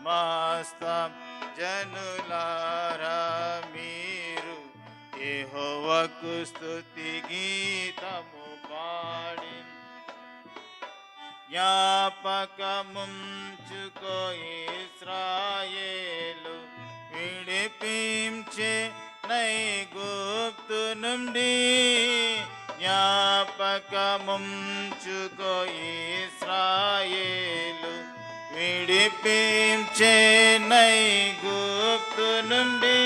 సమస్త జనులారా మీరు యెహోవాకు స్తుతి గీతము పాడి జ్ఞాపకముంచుకో ఇశ్రాయేలు విడిపించే నైగుప్తు నుండి జ్ఞాపకముంచుకో ఇశ్రాయేలు విడిపించే నైగుప్తు నుండి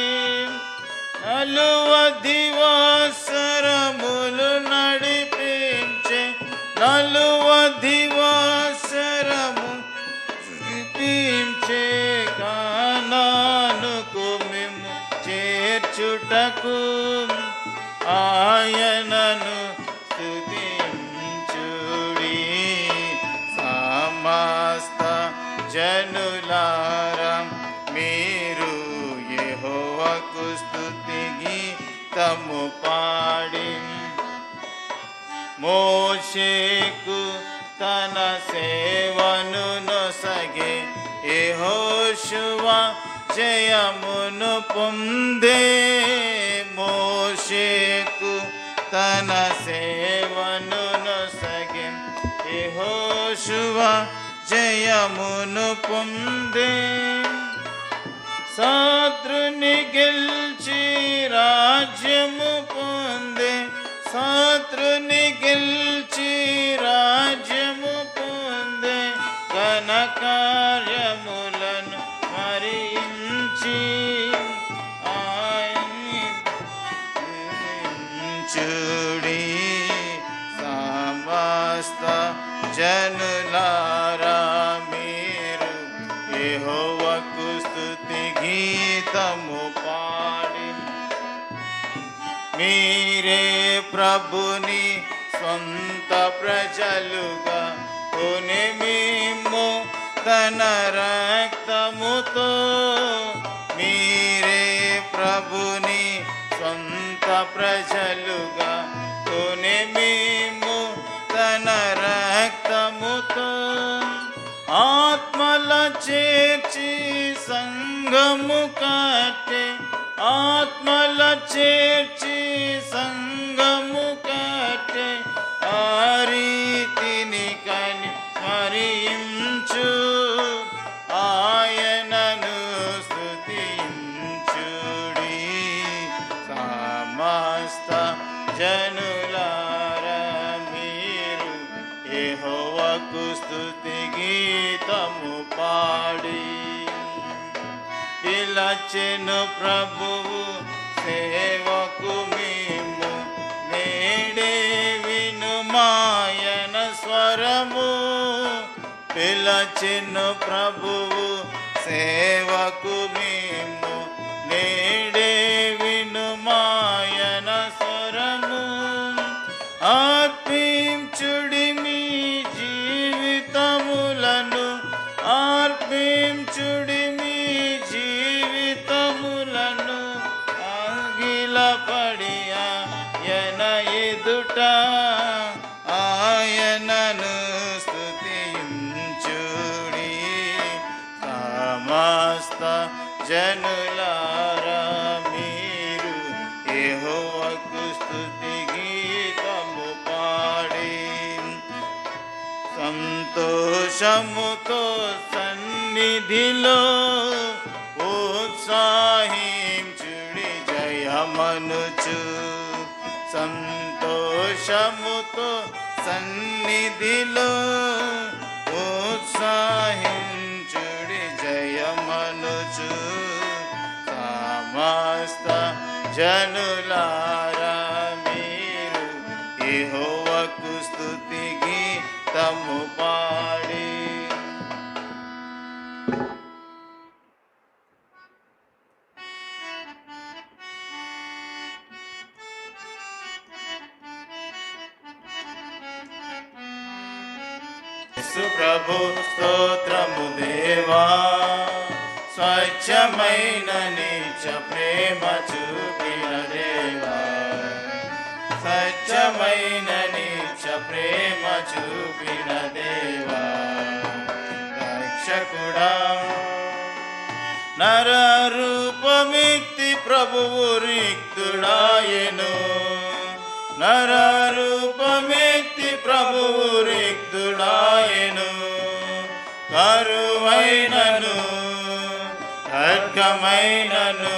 40 సంవత్సరములు నడిపించే 40 సంవత్సరము నడిపించే కానానుకు మేము చేర్చుటకు ఆయనను స్తుతించుడి. సమస్త జనులారా మీరు యెహోవాకు స్తుతి గీతము పాడి మోషేకు తన సేవను నొసగే యెహోషువ జయమును పొందే. మోషేకు తన సేవను నొసగే యెహోషువ జయమును పొందే. శత్రుని గెల్చి రాజ్యము పొందే. శత్రుని గెల్చి రాజ్యము పొందే. ఘన కార్యములను మరించి చూడి. సమస్త జనులారా మీరు యెహోవాకు స్తుతి గీతము పాడి మీరే ప్రభుని స్వంత ప్రజలుగా కొని మేము తన రక్తముతో. మీరే ప్రభుని స్వంత ప్రజలుగా కొని మేము తన రక్తముతో. ఆత్మల చేర్చి సంఘము కట్టే. ఆత్మల చేర్చి సంఘము కట్టే. ఆ రీతిని కని స్మరించు ఆయనను స్తుతించుడి. సమస్త జనులారా మీరు యెహోవాకు స్తుతి గీతము పాడి పిలచెను ప్రభువు సేవకు మేము నేడే వినుమాయన స్వరము. పిలచెను ప్రభువు సేవకు మేము నేడే వినుమాయన స్వరము. అర్పించుడి మీ జీవితములను. అర్పించుడి మీ జీవితములను. ఆగిలపడి ఆయన ఎదుట ఆయనను స్తుతించుడి. సమస్త జనులారా మీరు యెహోవాకు స్తుతి గీతము పాడి సంతోషముతో సన్నిధిలో ఉత్సాహించుడి జయమనుచు. సంతోషముతో సన్నిధిలో ఉత్సాహించుడి జయమనుచు. సమస్త జనులారా మీరు యెహోవాకు స్తుతి గీతము పాడి ప్రభు స్తోత్రము దేవా. స్వచ్ఛమైన నీచ ప్రేమ చూపిన దేవా. స్వచ్ఛమైన నీచ ప్రేమ చూపిన దేవా. రక్షకుడా నరరూపమిత్తి ప్రభువు రిక్తుడాయెను. నరరూపమిత్తి ప్రభువు రిక్తుడాయెను. కరువైనను ఖడ్గమైనను,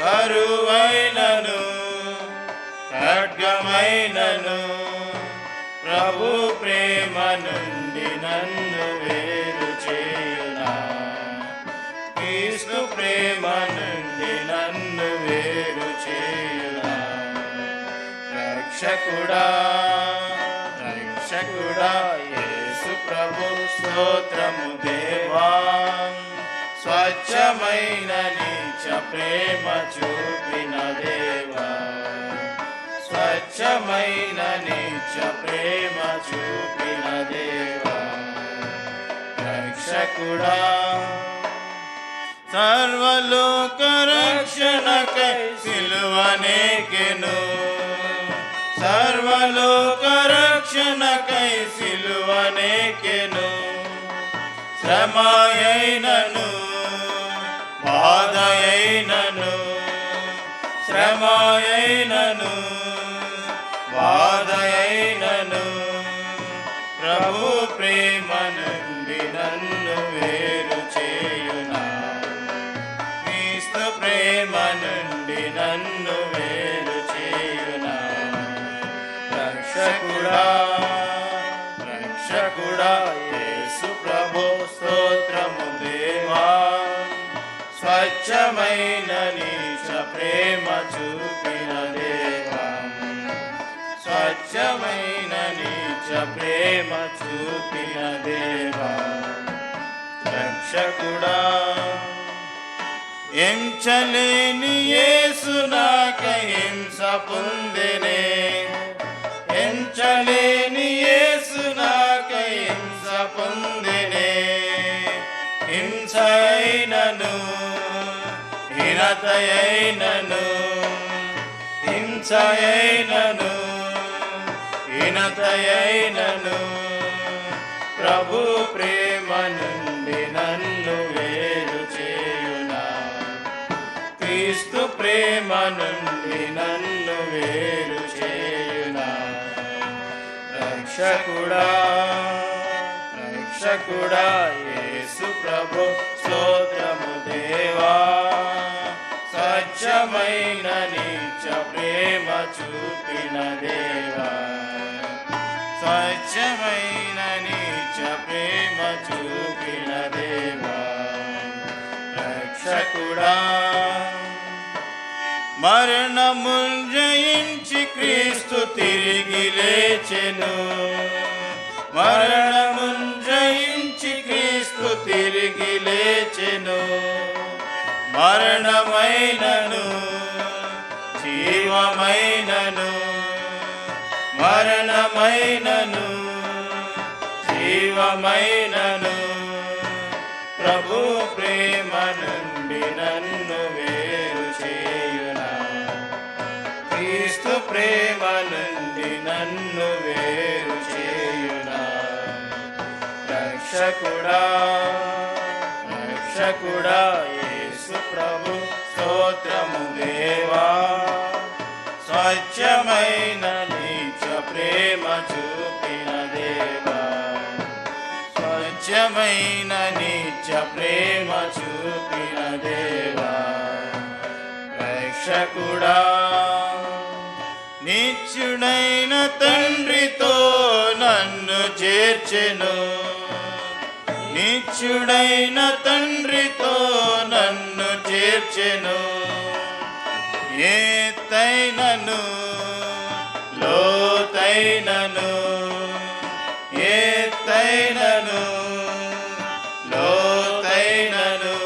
కరువైనను ఖడ్గమైనను, ప్రభు ప్రేమ నుండి నన్ను వేరు చేయునా. క్రీస్తు ప్రేమ నుండి నన్ను వేరు చేయునా. రక్షకుడా రక్షకుడా యేసు ప్రభు స్తోత్రము దేవా. స్వచ్ఛమైన నీచ ప్రేమ చూపిన దేవా. స్వచ్ఛమైన నీచ ప్రేమ చూపిన దేవా. రక్షకుడా సర్వలోక రక్షణకై సిలువనేకెను. సర్వలోక రక్షణకై సిలువనేకెను. శ్రమయైనను బాధయైనను, శ్రమయైనను బాధయైనను, ప్రభు ప్రేమ నుండి నన్ను వేరు చేయునా. క్రీస్తు ప్రేమ నుండి నన్ను వేరు చేయునా. రక్షకుడా రక్షకుడా యేసు ప్రభు స్తోత్రము దేవా. స్వచ్ఛమైన నీచ ప్రేమ చూపిన దేవా. స్వచ్ఛమైన నీచ ప్రేమ చూపిన దేవా. రక్షకుడా ఎంచలేని యేసు నాకై హింస పొందెనే. ఎంచలేని యేసు నాకై హింస పొందెనే. హింసైనను హీనతయైనను, హింసైనను హీనతయైనను, ప్రభు ప్రేమ నుండి నన్ను వేరు చేయునా. క్రీస్తు ప్రేమ నుండి నన్ను వేరు చేయునా. రక్షకుడా రక్షకుడా యేసు ప్రభు స్తోత్రము దేవా. స్వచ్ఛమైన నీచ ప్రేమ చూపిన దేవా. స్వచ్ఛమైన నీచ ప్రేమ చూపిన దేవా. రక్షకుడా మరణముల్ జయించి క్రీస్తు తిరిగి లేచెను. మరణముల్ జయించి క్రీస్తు తిరిగి లేచెను. మరణమైనను జీవమైనను, మరణమైనను జీవమైనను, ప్రభు ప్రేమ నుండి నన్ను వేరు చేయునా. క్రీస్తు ప్రేమ నుండి నన్ను వేరు చేయునా. రక్షకుడా రక్షకుడా యేసు ప్రభు స్తోత్రము దేవా. స్వచ్ఛమైన నీచ ప్రేమ చూపిన దేవా. స్వచ్ఛమైన నీచ ప్రేమ చూపిన దేవా. రక్షకుడా నిత్యుడైన తండ్రితో నన్ను చేర్చెను. నిత్యుడైన తండ్రితో నన్ను చేర్చెను. ఎత్తైనను లోతైనను, ఎత్తైనను లోతైనను,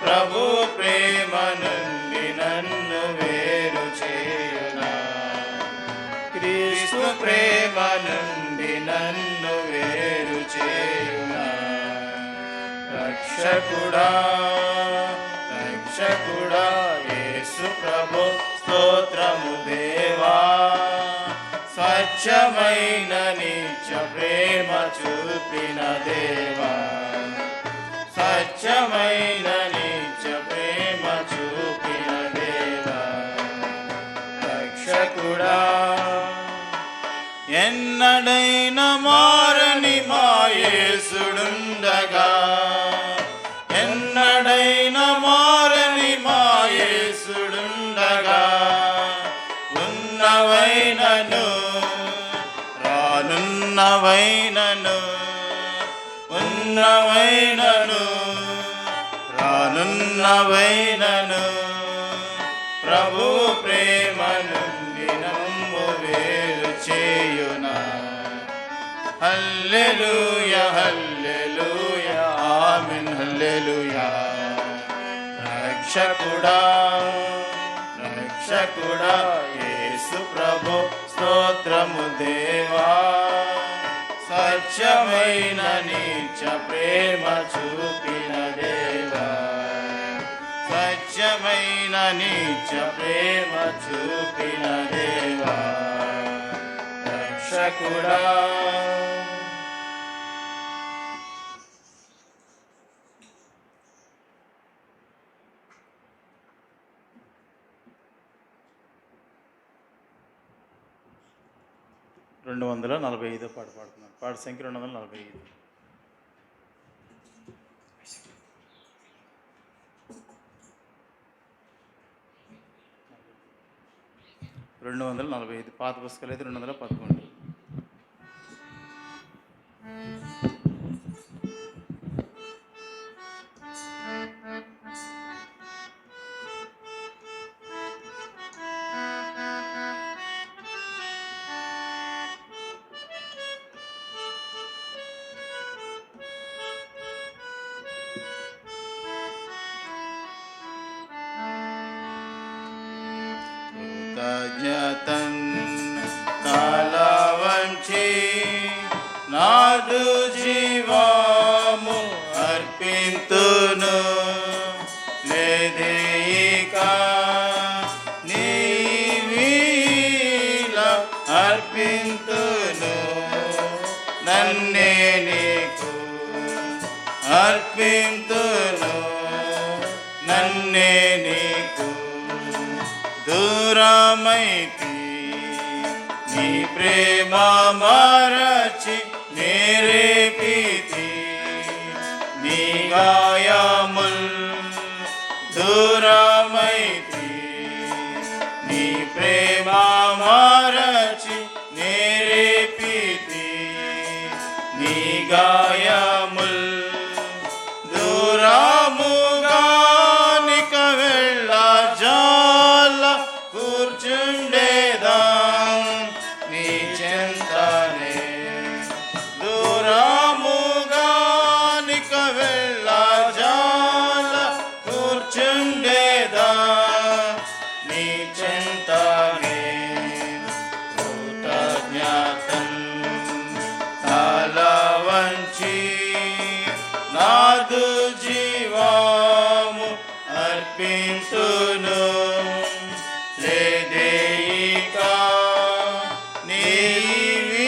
ప్రభు ప్రేమ నుండి నన్ను వేరు చేయునా. క్రీస్తు ప్రేమ నుండి నన్ను వేరు చేయునా. రక్షకుడా రక్షకుడా యేసు ప్రభు స్తోత్రము దేవా. స్వచ్ఛమైన నీచ ప్రేమ చూపిన దేవా. స్వచ్ఛ స్వచ్ఛమైన నిత్య ప్రేమ చూపిన దేవా రక్షకుడా. ఎన్నడైనా మారని మా యేసుడుండగా, ఎన్నడైనా మారని మా యేసుడుండగా, ఉన్నవైనను రానున్నవైనను, ఉన్నవైనను రానున్నవైనను ప్రభు ప్రేమ నుండి నమ్ము వేరు చేయునా. హల్లెలూయా హల్లెలూయా ఆమేన్ హల్లెలూయా. రక్షకుడా రక్షకుడా యేసు ప్రభు స్తోత్రము దేవా. స్వచ్ఛమైన నిత్య ప్రేమ చూపిన దేవా, స్వచ్ఛమైన నిత్య ప్రేమ చూపిన దేవా రక్షకుడా. రెండు 245 పాట పాడుతున్నాను. పాట సంఖ్య 245. పాత పుస్తకాలు అయితే 211. కృతజ్ఞతన్ తలవంచి నాదు జీవము అర్పింతును, లేదేయిక నీవీల అర్పింతును. నన్నే నీకు అర్పింతును, నన్నే నీకు దూరమైతి నీ ప్రేమ మరచి నేరేపితి నీ గాయముల్. దూరమైతి నీ ప్రేమ మరచి నేరేపితి నీ గాయముల్. దూరముగానిక వెళ్ళ జాల కూర్చుండేదా నీ చెంతనే. దూరముగానిక వెళ్ళ జాల కూర్చుండేదా నీ చెంతనే. కృతజ్ఞతన్ తలవంచి నాదు జీవము అర్పింతును, లేదేయిక నీవీల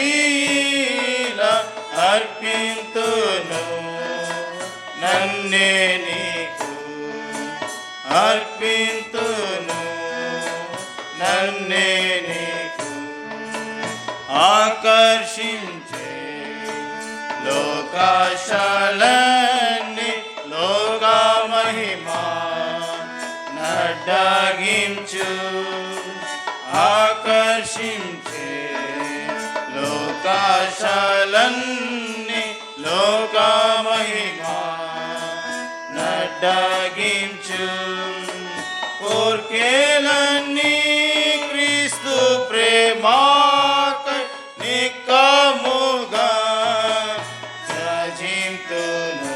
అర్పింతును. నన్నే నీకు అర్పింతును, నన్నే నీకు. ఆకర్షించే లోకాశాలన్నీ లోక మహిమా నడ్డాగించు. ఆకర్షించే లోకాశాలన్నీ లోక మహిమా నడ్డాగించు. కోర్కెలన్నీ క్రీస్తు ప్రేమాకై నిక్కముగా సజింతును.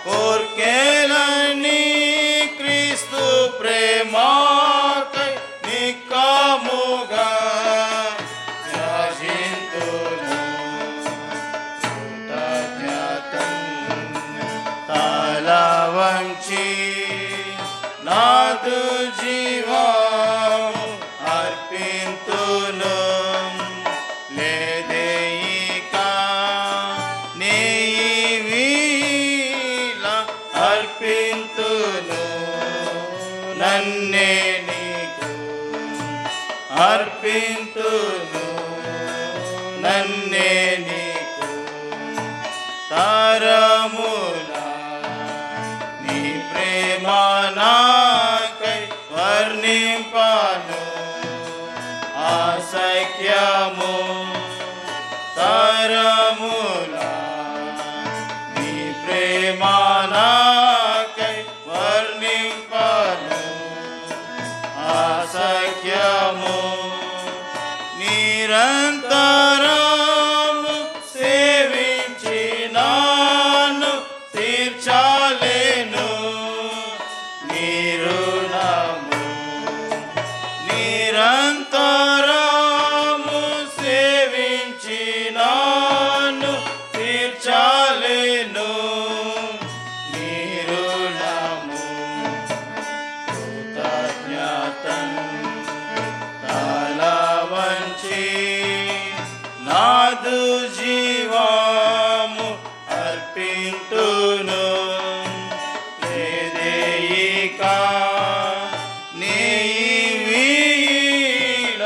కోర్కెలన్నీ క్రీస్తు ప్రేమాకై నిక్కముగా సజింతును. కృతజ్ఞతన్ తలవంచి నాదు జీవము అర్పింతును, లేదేయిక నీవీల అర్పింతును నన్నే నీకు అర్పింతును నన్నే నీకు తరములా నీ ప్రేమ నాకై వర్ణింపను ఆసఖ్యము తరములా నీ ప్రేమ నాకై వర్ణింపను ఆసఖ్యము నిరంతరము సేవించినాను తీర్చాలేను నీ రుణము నిరంతరము సేవించినాను తీర్చాలేను నీ రుణము కృతజ్ఞతను తల వంచి నాదు జీవము అర్పింతును లేదేయిక నీ వీల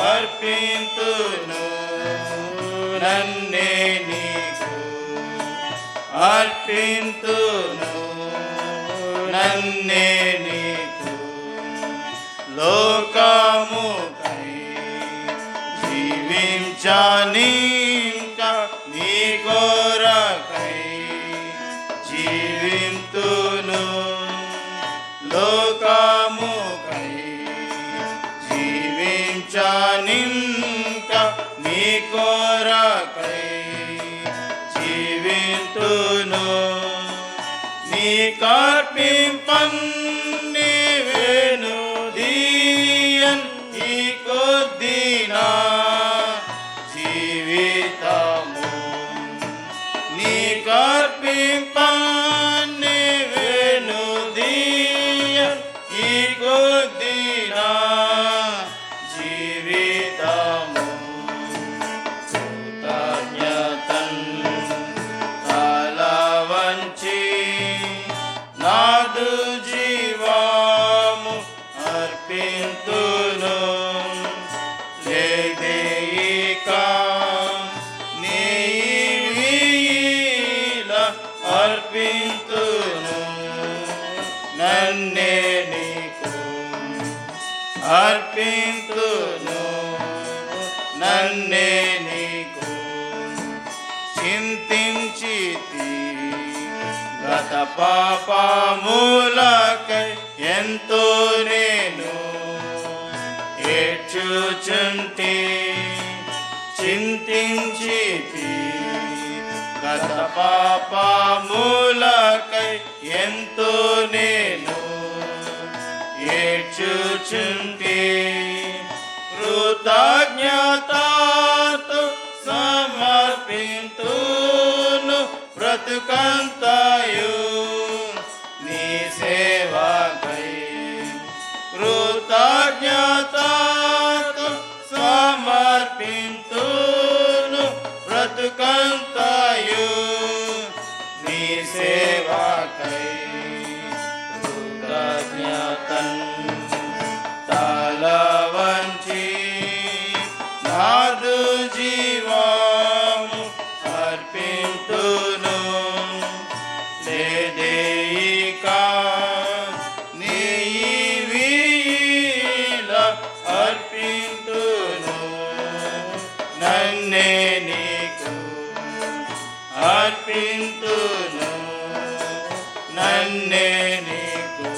అర్పింతును నన్నే నీకు అర్పింతును నన్నే నీకు లోకముకై జీవించానింకా నీ కొరకై జీవింతును లోకముకై జీవించానింకా నీ కొరకై జీవింతును నీ కార్పింపన్ నీవేను దీయన్ ఈ కొద్దినా జీవితము నీ కార్పింపన్ నీవేను దీయన్ ఈ కొద్దినా జీవితము కృతజ్ఞతన్ తల వంచి నాదు జీవము అర్పింతును లేదేయిక నీ వీల అర్పింతును నన్నే నీకు అర్పింతును నన్నే నీకు చింతించితి గత పాపములకై ఎంతో నేను ఏడ్చుచుంటి చింతించితి గత పాపములకై ఎంతో నేను ఏడ్చుచుంటి కృతజ్ఞతతో సమర్పింతును బ్రతుకంతయు నీ సేవకై కృతజ్ఞతతో సమర్పింతును బ్రతుకంతయు నీ సేవకై కృతజ్ఞతన్ తల వంచి నాదు జీవము అర్పింతును లేదేయిక నీ వీల అర్పింతును నన్నే నీకు అర్పింతును నన్నే నీకు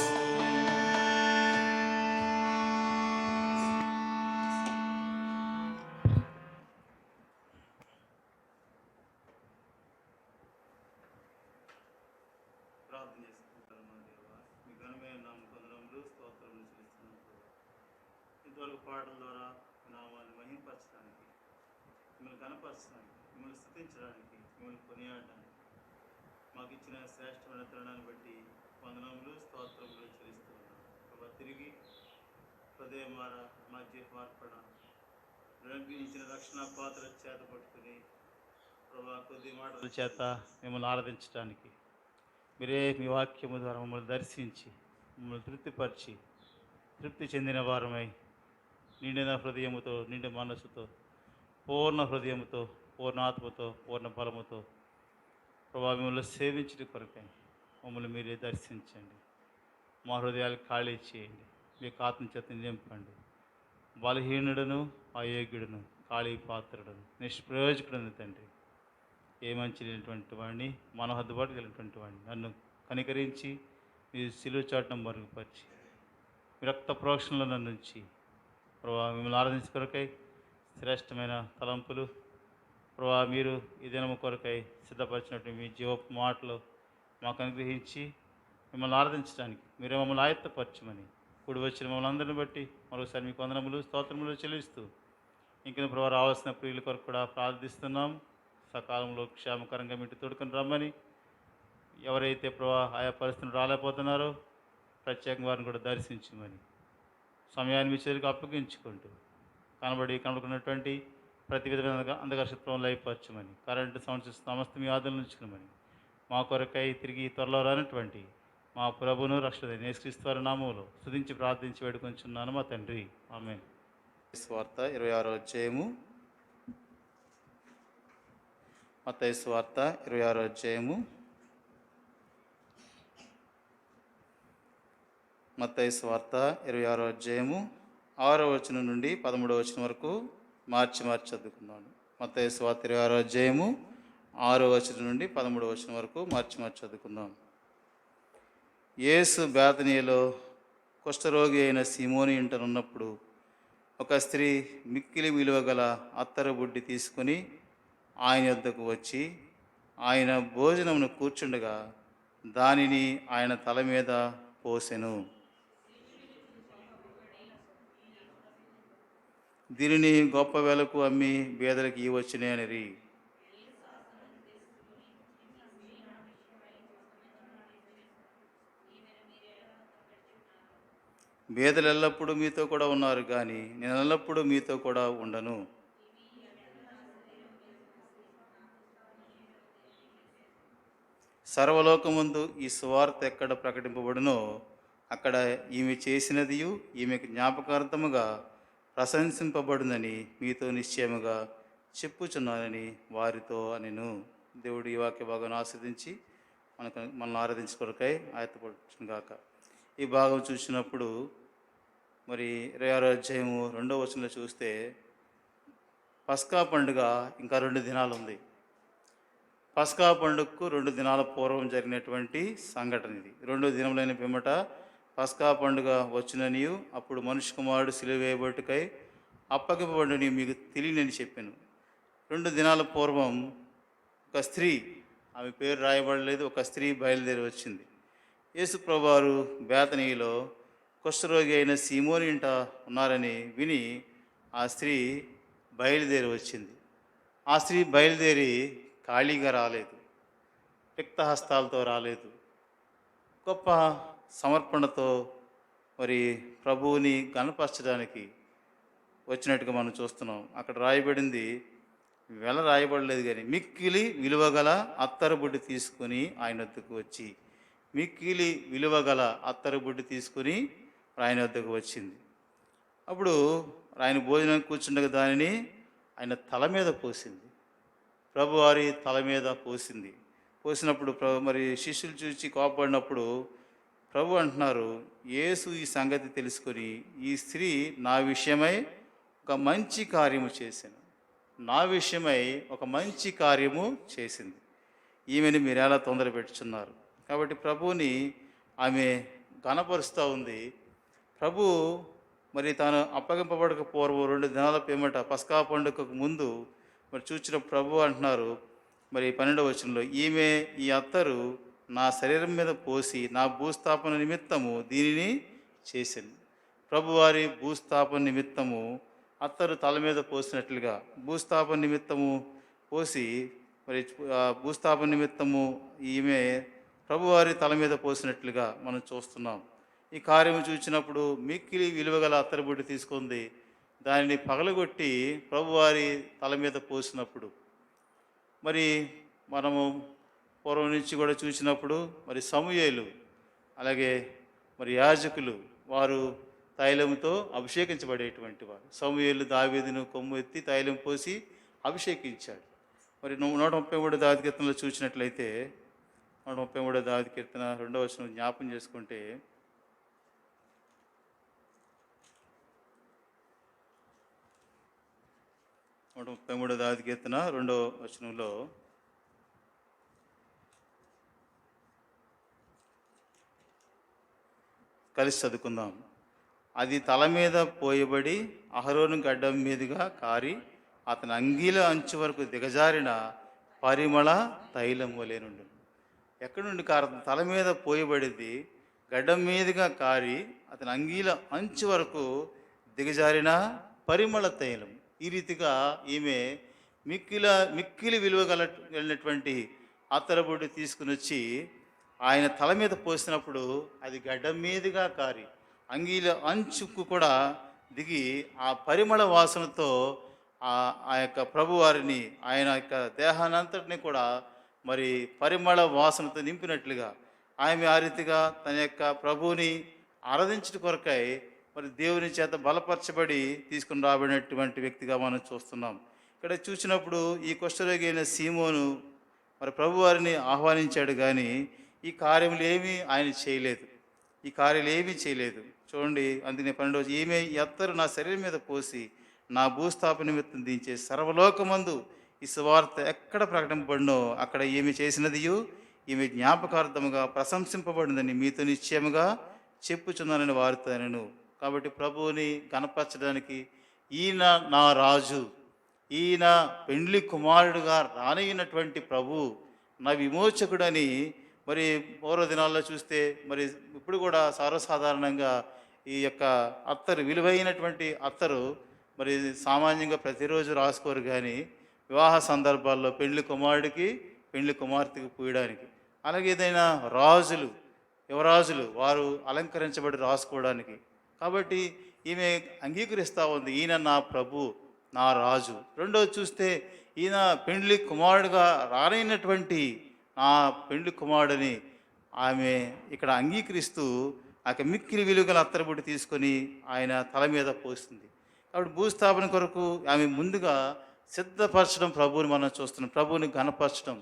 ప్రార్థన చేసుకుంటాను మా దేవా మీ ఘనమైన నామములు స్తోత్రములు చెల్లిస్తున్నాను. ఇంతవరకు పాటల ద్వారా మీ నామాన్ని మహింపరచడానికి మిమ్మల్ని కనపరచడానికి మిమ్మల్ని స్తుతించడానికి మిమ్మల్ని కొనియాడడానికి మాకు ఇచ్చిన శ్రేష్టమైన తరుణాన్ని బట్టి వందనములు స్తోత్రములు చెల్లిస్తున్నాను. ప్రభా తిరిగి హృదయమార మా జీవార్పణ ఇచ్చిన రక్షణ పాత్ర చేత పట్టుకుని ప్రభా కొద్ది మాటల చేత మిమ్మల్ని ఆరాధించడానికి మీరే మీ వాక్యము ద్వారా మమ్మల్ని దర్శించి మమ్మల్ని తృప్తిపరిచి తృప్తి చెందిన వారమై నిండిన హృదయముతో నిండి మనసుతో పూర్ణ హృదయముతో పూర్ణ ఆత్మతో పూర్ణ బలముతో ప్రభావ మిమ్మల్ని సేవించడం కొరకై మమ్మల్ని మీరే దర్శించండి. మా హృదయాలు ఖాళీ చేయండి. మీ ఆత్మ చేత నింపండి. బలహీనుడను అయోగ్యుడును ఖాళీ పాత్రుడను నిష్ప్రయోజకుడను తండ్రి, ఏ మంచి లేనటువంటి వాడిని మనహద్దుబాటు కలిగినటువంటి వాడిని నన్ను కనికరించి మీ సిలువ చాటును మరుగుపరిచి మీ రక్త ప్రోక్షణలో నన్ను ఉంచి ప్రభావ మిమ్మల్ని ఆరాధించే కొరకై శ్రేష్టమైన తలంపులు ప్రభావ మీరు ఈ దినము కొరకై సిద్ధపరిచినట్టు మీ జీవపు మాటలు మాకు అనుగ్రహించి మిమ్మల్ని ఆరాధించడానికి మీరే మమ్మల్ని ఆయత్తపరచమని కూడి వచ్చిన మమ్మల్ని అందరిని బట్టి మరోసారి మీకు వందనములు స్తోత్రములు చెల్లిస్తూ ఇంకను ప్రభావ రావాల్సిన ప్రియుల కొరకు కూడా ప్రార్థిస్తున్నాం. సకాలంలో క్షేమకరంగా మీటి తోడుకొని రమ్మని, ఎవరైతే ప్రభావ ఆయా పరిస్థితులు రాలేకపోతున్నారో ప్రత్యేకంగా వారిని కూడా దర్శించమని సమయాన్ని మీ చేతికి అప్పగించుకుంటూ కనబడుకున్నటువంటి ప్రతి విధమైన అంధకర్షత్వం లైపరచమని, కరెంటు సౌండ్స్ సమస్త మీ ఆదరణ ఉంచుకోమని, మా కొరకై తిరిగి త్వరలో రానటువంటి మా ప్రభును రక్షణ యేసుక్రీస్తు వారి నామములో స్తుతించి ప్రార్థించి వేడుకొంచున్నాను మా తండ్రి. ఆమేన్. వార్త 26వ అధ్యాయము. మత్తయి వార్త 26వ అధ్యాయము. మత్తయి వార్త 26వ అధ్యాయము 6వ వచనం నుండి 13వ వచనం వరకు మార్చి చదువుకున్నాను. మత్తయి వార్త 26వ అధ్యాయము 6వ వచనం నుండి 13వ వచనం వరకు మార్చి చదువుకుందాం. యేసు బేతనీయలో కుష్ఠరోగి అయిన సీమోని ఇంటనున్నప్పుడు ఒక స్త్రీ మిక్కిలి విలువ గల అత్తరు బుడ్డి తీసుకొని ఆయన యొద్దకు వచ్చి ఆయన భోజనమును కూర్చుండగా దానిని ఆయన తల మీద పోసెను. దీనిని గొప్ప వెలకు అమ్మి బేదలకు ఇవ్వచ్చునే అనిరి. బేదలు ఎల్లప్పుడూ మీతో కూడా ఉన్నారు, కానీ నేను ఎల్లప్పుడూ మీతో కూడా ఉండను. సర్వలోకమందు ఈ సువార్త ఎక్కడ ప్రకటింపబడునో అక్కడ ఈమె చేసినదియు ఈమెకు జ్ఞాపకార్థముగా ప్రశంసింపబడునని మీతో నిశ్చయముగా చెప్పుచున్నానని వారితో అనెను. దేవుడు ఈ వాక్య భాగాన్ని ఆస్వాదించి మనల్ని ఆరాధించుకొరకై ఆయత్తపడుచును గాక. ఈ భాగం చూసినప్పుడు మరి 26వ అధ్యాయము 2వ వచనంలో చూస్తే పస్కా పండుగ ఇంకా 2 దినాలు ఉంది. పస్కా పండుగకు 2 దినాల పూర్వం జరిగినటువంటి సంఘటన ఇది. 2 దినములైన పిమ్మట పస్కా పండుగ వచ్చిననియు అప్పుడు మనుష్య కుమారుడు సిలువ వేయబట్టుకై అప్పగింపబడిని మీకు తెలియనని చెప్పాను. 2 దినాల పూర్వం ఒక స్త్రీ, ఆమె పేరు రాయబడలేదు, ఒక స్త్రీ బయలుదేరి వచ్చింది. యేసు ప్రభువారు బేతనీలో కుష్ఠరోగి అయిన సీమోని ఇంట ఉన్నారని విని ఆ స్త్రీ బయలుదేరి వచ్చింది. ఆ స్త్రీ బయలుదేరి ఖాళీగా రాలేదు, రిక్తహస్తాలతో రాలేదు, గొప్ప సమర్పణతో మరి ప్రభువుని గణపరచడానికి వచ్చినట్టుగా మనం చూస్తున్నాం. అక్కడ రాయబడింది, వెల రాయబడలేదు కానీ మిక్కిలి విలువగల అత్తరు బుడ్డి తీసుకుని ఆయన వద్దకు వచ్చి, మిక్కిలి విలువగల అత్తరు బుడ్డి తీసుకుని ఆయన వద్దకు వచ్చింది. అప్పుడు ఆయన భోజనం కూర్చుండగా దానిని ఆయన తల మీద పోసింది. ప్రభువారి తల మీద పోసింది. పోసినప్పుడు మరి శిష్యులు చూసి కోపడినప్పుడు ప్రభు అంటున్నారు, యేసు ఈ సంగతి తెలుసుకొని ఈ స్త్రీ నా విషయమై ఒక మంచి కార్యము చేశాను, నా విషయమై ఒక మంచి కార్యము చేసింది, ఈమెను మీరు ఎలా తొందర పెట్టుచున్నారు. కాబట్టి ప్రభువుని ఆమె ఘనపరుస్తూ ఉంది. ప్రభు మరి తాను అప్పగింపబడక పూర్వం 2 దినాల పిమ్మట పస్కా పండుగకు ముందు మరి చూచిన ప్రభు అంటున్నారు మరి 12వ వచనంలో, ఈమె ఈ అత్తరు నా శరీరం మీద పోసి నా భూస్థాపన నిమిత్తము దీనిని చేసింది. ప్రభువారి భూస్థాపన నిమిత్తము అత్తరు తల మీద పోసినట్లుగా భూస్థాపన నిమిత్తము పోసి మరి భూస్థాపన నిమిత్తము ఈమె ప్రభువారి తల మీద పోసినట్లుగా మనం చూస్తున్నాం. ఈ కార్యము చూసినప్పుడు మిక్కిలి విలువగల అత్తరుబుడ్డి తీసుకుంది, దానిని పగలగొట్టి ప్రభువారి తల మీద పోసినప్పుడు మరి మనము పూర్వం నుంచి కూడా చూసినప్పుడు మరి సమూయేలు అలాగే మరి యాజకులు వారు తైలంతో అభిషేకించబడేటువంటి వారు. సమూయేలు దావీదును కొమ్ము ఎత్తి తైలం పోసి అభిషేకించాడు. మరి 133 దావీదు కీర్తనలో చూసినట్లయితే 133 దావీదు కీర్తన 2వ వచనం జ్ఞాపం చేసుకుంటే, నూట 33 దావీదు కీర్తన 2వ వచనంలో కలిసి చదువుకుందాం. అది తల మీద పోయబడి అహరోను గడ్డం మీదుగా కారి అతని అంగీల అంచు వరకు దిగజారిన పరిమళ తైలం వలె నుండి. ఎక్కడి నుండి కారుతుంది? తల మీద పోయబడింది, గడ్డం మీదుగా కారి అతని అంగీల అంచు వరకు దిగజారిన పరిమళ తైలం. ఈ రీతిగా ఈమె మిక్కిలి విలువ కలిగినటువంటి అత్తరబొడ్డు తీసుకుని వచ్చి ఆయన తల మీద పోసినప్పుడు అది గడ్డం మీదుగా కారి అంగీల అంచుకు కూడా దిగి ఆ పరిమళ వాసనతో ఆ యొక్క ప్రభువారిని ఆయన యొక్క దేహానంతటిని కూడా మరి పరిమళ వాసనతో నింపినట్లుగా ఆమె ఆ రీతిగా తన యొక్క ప్రభువుని ఆరాధించడం కొరకై మరి దేవుని చేత బలపరచబడి తీసుకుని రాబడినటువంటి వ్యక్తిగా మనం చూస్తున్నాం. ఇక్కడ చూసినప్పుడు ఈ కుష్ఠరోగి అయిన సీమోను మరి ప్రభువారిని ఆహ్వానించాడు, కానీ ఈ కార్యములు ఏమీ ఆయన చేయలేదు. ఈ కార్యాలు ఏమీ చేయలేదు. చూడండి, అందుకనే 12వ ఈమె ఈ అత్తరు నా శరీరం మీద పోసి నా భూస్థాపన నిమిత్తం దించే సర్వలోకమందు ఈ సువార్త ఎక్కడ ప్రకటింపబడినో అక్కడ ఈమె చేసినదియు ఈమె జ్ఞాపకార్థముగా ప్రశంసింపబడిందని మీతో నిశ్చయముగా చెప్పుచున్నానని వారితో నేను. కాబట్టి ప్రభువుని గణపరచడానికి ఈయన నా రాజు, ఈయన పెండ్లి కుమారుడుగా రానయ్యినటువంటి ప్రభు, నా విమోచకుడని మరి పూర్వ దినాల్లో చూస్తే మరి ఇప్పుడు కూడా సర్వసాధారణంగా ఈ యొక్క అత్తరు, విలువైనటువంటి అత్తరు మరి సామాన్యంగా ప్రతిరోజు రాసుకోరు, కానీ వివాహ సందర్భాల్లో పెండ్లి కుమారుడికి పెండ్లి కుమార్తెకి పూయడానికి, అలాగే ఏదైనా రాజులు యువరాజులు వారు అలంకరించబడి రాసుకోవడానికి. కాబట్టి ఈమె అంగీకరిస్తూ ఉంది, ఈయన నా ప్రభు, నా రాజు. రెండోది చూస్తే ఈయన పెండ్లి కుమారుడుగా రానైనటువంటి నా పెండ్లి కుమారుడిని ఆమె ఇక్కడ అంగీకరిస్తూ ఆ మిక్కిలి విలువగల అత్తరబొట్టు తీసుకొని ఆయన తల మీద పోస్తుంది. కాబట్టి భూస్థాపన కొరకు ఆమె ముందుగా సిద్ధపరచడం ప్రభువుని మనం చూస్తున్నాం, ప్రభువుని ఘనపరచడం.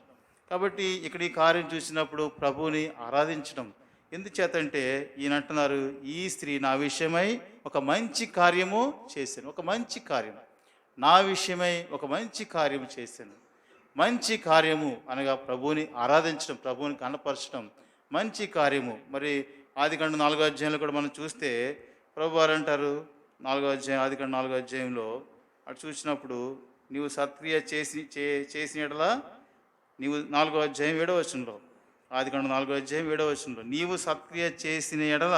కాబట్టి ఇక్కడ ఈ కార్యం చూసినప్పుడు ప్రభువుని ఆరాధించడం. ఎందుచేతంటే ఈయన అంటున్నారు, ఈ స్త్రీ నా విషయమై ఒక మంచి కార్యము చేశాను, ఒక మంచి కార్యం నా విషయమై ఒక మంచి కార్యము చేశాను. మంచి కార్యము అనగా ప్రభువుని ఆరాధించడం, ప్రభువుని కనపరచడం మంచి కార్యము. మరి ఆదికాండం 4వ అధ్యాయంలో కూడా మనం చూస్తే ప్రభు వారు అంటారు, 4వ అధ్యాయం ఆదికాండం 4వ అధ్యాయంలో అటు చూసినప్పుడు నీవు సత్క్రియ చేసిన ఎడల నీవు 4వ అధ్యాయం 7వ వచనంలో, ఆదికాండం 4వ అధ్యాయం 7వ వచనంలో, నీవు సత్క్రియ చేసిన ఎడల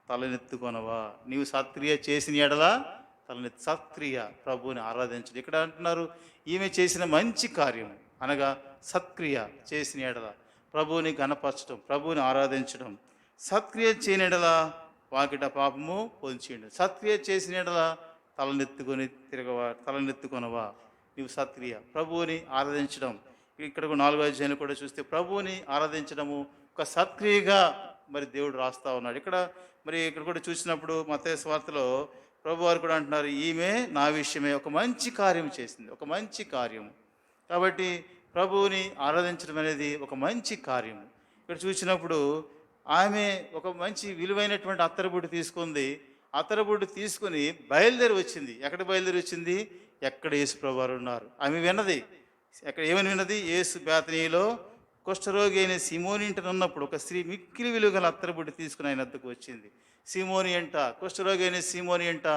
తలనెత్తుకొనవా, నీవు సత్క్రియ చేసిన ఎడల తలనెత్తి, సత్క్రియ ప్రభువుని ఆరాధించడం. ఇక్కడ అంటున్నారు ఈమె చేసిన మంచి కార్యం అనగా సత్క్రియ చేసిన ఎడల ప్రభువుని ఘనపరచడం, ప్రభువుని ఆరాధించడం. సత్క్రియ చేయని ఎడల వాకిట పాపము పొంచేయండి, సత్క్రియ చేసిన ఎడల తలనెత్తుకొనవా, నీవు సత్క్రియ ప్రభువుని ఆరాధించడం. ఇక్కడ 4వ అధ్యాయంలో కూడా చూస్తే ప్రభువుని ఆరాధించడము ఒక సత్క్రియగా మరి దేవుడు రాస్తా ఉన్నాడు. ఇక్కడ కూడా చూసినప్పుడు మత్తయి సువార్తలో ప్రభు వారు కూడా అంటున్నారు, ఈమె నా విషయమే ఒక మంచి కార్యం చేసింది, ఒక మంచి కార్యం. కాబట్టి ప్రభువుని ఆరాధించడం అనేది ఒక మంచి కార్యం. ఇక్కడ చూసినప్పుడు ఆమె ఒక మంచి విలువైనటువంటి అత్తరబొట్టు తీసుకుంది. అత్తరబొట్టు తీసుకుని బయలుదేరి వచ్చింది. ఎక్కడ బయలుదేరి వచ్చింది? ఎక్కడ యేసు ప్రభు వారు ఉన్నారు ఆమె విన్నది. ఏమని విన్నది? యేసు బేతనీలో కుష్ఠరోగి అయిన సీమోని ఇంటిని ఉన్నప్పుడు ఒక స్త్రీ మిక్కిలి విలువగల అత్తరబొట్టు తీసుకుని ఆయన వద్దకు వచ్చింది. సీమోని ఎంట, కుష్ఠరోగి అయిన సీమోని ఎంట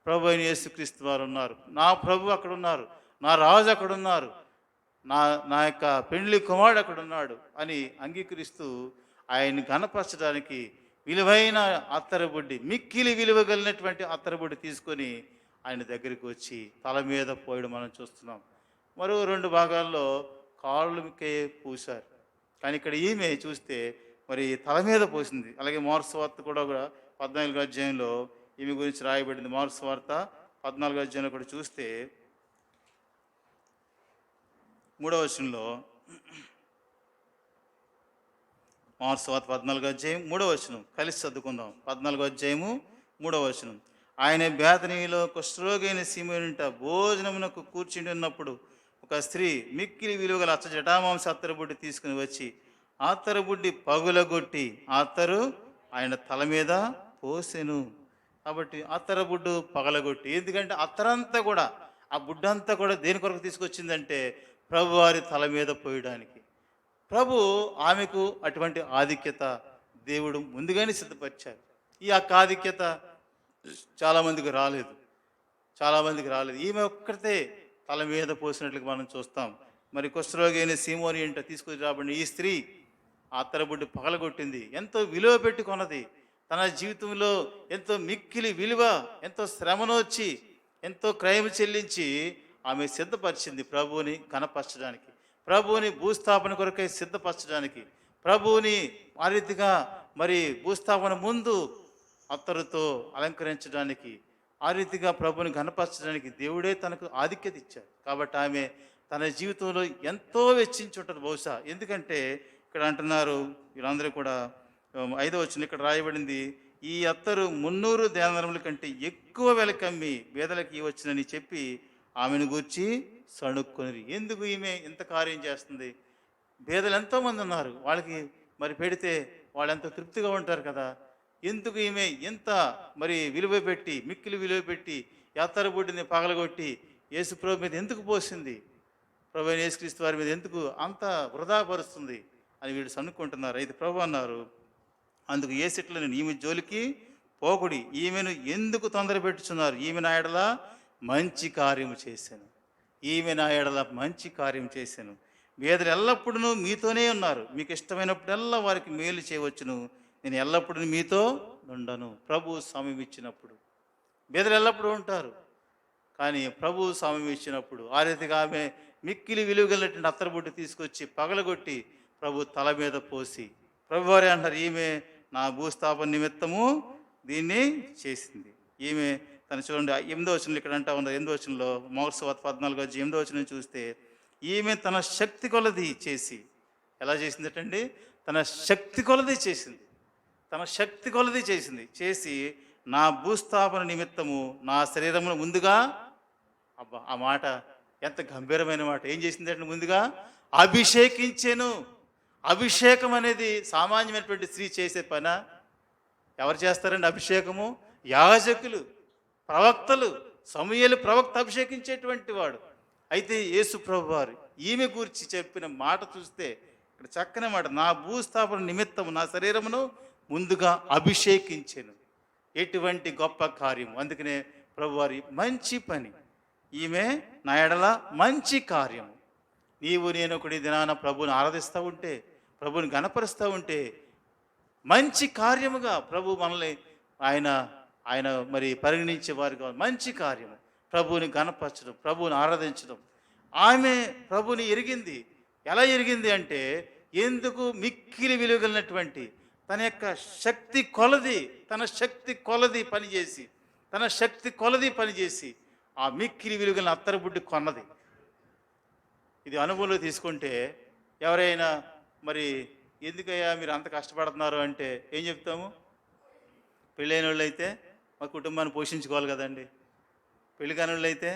ప్రభు అయిన యేసుక్రీస్తు వారు ఉన్నారు, నా ప్రభు అక్కడ ఉన్నారు, నా రాజు అక్కడ ఉన్నారు, నా యొక్క పెండ్లి కుమారుడు అక్కడ ఉన్నాడు అని అంగీకరిస్తూ ఆయన్ని ఘనపరచడానికి విలువైన అత్తరబొడ్డి, మిక్కిలి విలువ కలిగినటువంటి అత్తరబొడ్డి తీసుకొని ఆయన దగ్గరికి వచ్చి తల మీద పోయడం మనం చూస్తున్నాం. మరో 2 భాగాల్లో కాళ్ళకే పూశారు, కానీ ఇక్కడ ఈమె చూస్తే మరి తల మీద పోసింది. అలాగే మార్క్స్ వార్త కూడా 14వ అధ్యాయంలో ఈమె గురించి రాయబడింది. మార్క్స్ వార్త 14వ అధ్యాయంలో కూడా చూస్తే 3వ వచనంలో, మార్క్స్ 14 అధ్యాయం 3వ వచనం కలిసి చదువుకుందాం. 14 అధ్యాయము 3వ వచనం. ఆయన బేతనీలో కుష్ఠరోగైన సీమోనుంట భోజనమునకు కూర్చుని ఉన్నప్పుడు ఒక స్త్రీ మిక్కిలి విలువగల అచ్చ జటామాంస అత్తరుబుడ్డి తీసుకుని వచ్చి అత్తరుబుడ్డి పగులగొట్టి అత్తరు ఆయన తల మీద పోసెను. కాబట్టి అత్తరబుడ్డు పగలగొట్టి, ఎందుకంటే అత్తరంతా కూడా ఆ బుడ్డంతా కూడా దేని కొరకు తీసుకొచ్చిందంటే ప్రభువారి తల మీద పోయడానికి. ప్రభు ఆమెకు అటువంటి ఆధిక్యత దేవుడు ముందుగానే సిద్ధపరిచారు. ఈ యొక్క ఆధిక్యత చాలామందికి రాలేదు, చాలామందికి రాలేదు. ఈమె ఒక్కరితే తల మీద పోసినట్లుగా మనం చూస్తాం. మరి కుష్ఠరోగి అయిన సీమోని ఏంటో తీసుకొచ్చి రాబడిన ఈ స్త్రీ ఆ అత్తరబుడ్డి పగలగొట్టింది. ఎంతో విలువ పెట్టి కొన్నది. తన జీవితంలో ఎంతో మిక్కిలి విలువ, ఎంతో శ్రమనొచ్చి, ఎంతో క్రయం చెల్లించి ఆమె సిద్ధపరిచింది ప్రభువుని కనపరచడానికి, ప్రభువుని భూస్థాపన కొరకై సిద్ధపరచడానికి, ప్రభువుని ఆ రీతిగా మరి భూస్థాపన ముందు అత్తరుతో అలంకరించడానికి, ఆ రీతిగా ప్రభువుని కనపరచడానికి దేవుడే తనకు ఆధిక్యత ఇచ్చారు. కాబట్టి ఆమె తన జీవితంలో ఎంతో వెచ్చించుంటుంది బహుశా. ఎందుకంటే ఇక్కడ అంటున్నారు వీళ్ళందరూ కూడా 5వ వచనం ఇక్కడ రాయబడింది, ఈ అత్తరు 300 దేనారముల కంటే ఎక్కువ వెలకమ్మి బేదలకి ఇవ్వచ్చునని చెప్పి ఆమెను గూర్చి సణుక్కొని. ఎందుకు ఈమె ఇంత కార్యం చేస్తుంది? బేదలు ఎంతోమంది ఉన్నారు, వాళ్ళకి మరి పెడితే వాళ్ళు ఎంతో తృప్తిగా ఉంటారు కదా. ఎందుకు ఈమె ఎంత మరి విలువ పెట్టి, మిక్కిలి విలువ పెట్టి యాత్తరబుడ్డిని పగలగొట్టి యేసుప్రభు మీద ఎందుకు పోసింది, ప్రభు అయిన యేసుక్రీస్తు వారి మీద ఎందుకు అంత వృధా పరుస్తుంది అని వీడు సనుక్కుంటున్నారు. అయితే ప్రభు అన్నారు, అందుకు యేసిట్లు నేను ఈమె జోలికి పోకుడి, ఈమెను ఎందుకు తొందర పెట్టుచున్నారు? ఈమె నా ఎడల మంచి కార్యము చేశాను, ఈమె నా ఎడల మంచి కార్యం చేశాను. బేదలు ఎల్లప్పుడూ మీతోనే ఉన్నారు, మీకు ఇష్టమైనప్పుడల్లా వారికి మేలు చేయవచ్చును, నేను ఎల్లప్పుడూ మీతో ఉండను. ప్రభు సమయం ఇచ్చినప్పుడు బేదలు ఎల్లప్పుడూ ఉంటారు, కానీ ప్రభు సమయం ఇచ్చినప్పుడు ఆ రీతిగా ఆమె మిక్కిలి విలువగలిగినటువంటి అత్తరబుడ్డి తీసుకొచ్చి పగలగొట్టి ప్రభు తల మీద పోసి, ప్రభువారే అంటారు, ఈమె నా భూస్థాపన నిమిత్తము దీన్ని చేసింది. ఈమె తన చూడండి 8వ వచనంలో ఇక్కడ అంటా ఉన్నారు. 8వ వచనంలో మార్క్స్ 14 చూస్తే ఈమె తన శక్తి కొలది చేసి, ఎలా చేసిందటండి? తన శక్తి కొలది చేసింది, తన శక్తి కొలది చేసి నా భూస్థాపన నిమిత్తము నా శరీరమును ముందుగా, అబ్బా ఆ మాట ఎంత గంభీరమైన మాట. ఏం చేసిందంటే ముందుగా అభిషేకించెను. అభిషేకం అనేది సామాన్యమైనటువంటి స్త్రీ చేసే పని. ఎవరు చేస్తారండి అభిషేకము? యాజకులు, ప్రవక్తలు. సమూయేలు ప్రవక్త అభిషేకించేటువంటి వాడు. అయితే యేసు ప్రభు వారు ఈమె గురించి చెప్పిన మాట చూస్తే ఇక్కడ చక్కని మాట, నా భూస్థాపన నిమిత్తము నా శరీరమును ముందుగా అభిషేకించెను. ఎటువంటి గొప్ప కార్యం! అందుకనే ప్రభువారి మంచి పని, ఈమె నా ఎడల మంచి కార్యము. నీవు నేను ఒకటి దినాన ప్రభువుని ఆరాధిస్తూ ఉంటే, ప్రభువుని గణపరుస్తూ ఉంటే మంచి కార్యముగా ప్రభు మనల్ని ఆయన మరి పరిగణించే వారిగా మంచి కార్యము ప్రభువుని గణపరచడం, ప్రభువుని ఆరాధించడం. ఆమె ప్రభువుని ఎరిగింది. ఎలా ఎరిగింది అంటే, ఎందుకు మిక్కిలి విలువగలిగినటువంటి తన యొక్క శక్తి కొలది, తన శక్తి కొలది పనిచేసి ఆ మిక్కిలి విలువగలిగిన అత్తరబుడ్డి కొన్నది. ఇది అనుభవంలో తీసుకుంటే ఎవరైనా మరి ఎందుకయ్యా మీరు అంత కష్టపడుతున్నారు అంటే ఏం చెప్తాము? పెళ్ళైన వాళ్ళు అయితే మా కుటుంబాన్ని పోషించుకోవాలి కదండి, పెళ్లి కాని వాళ్ళు అయితే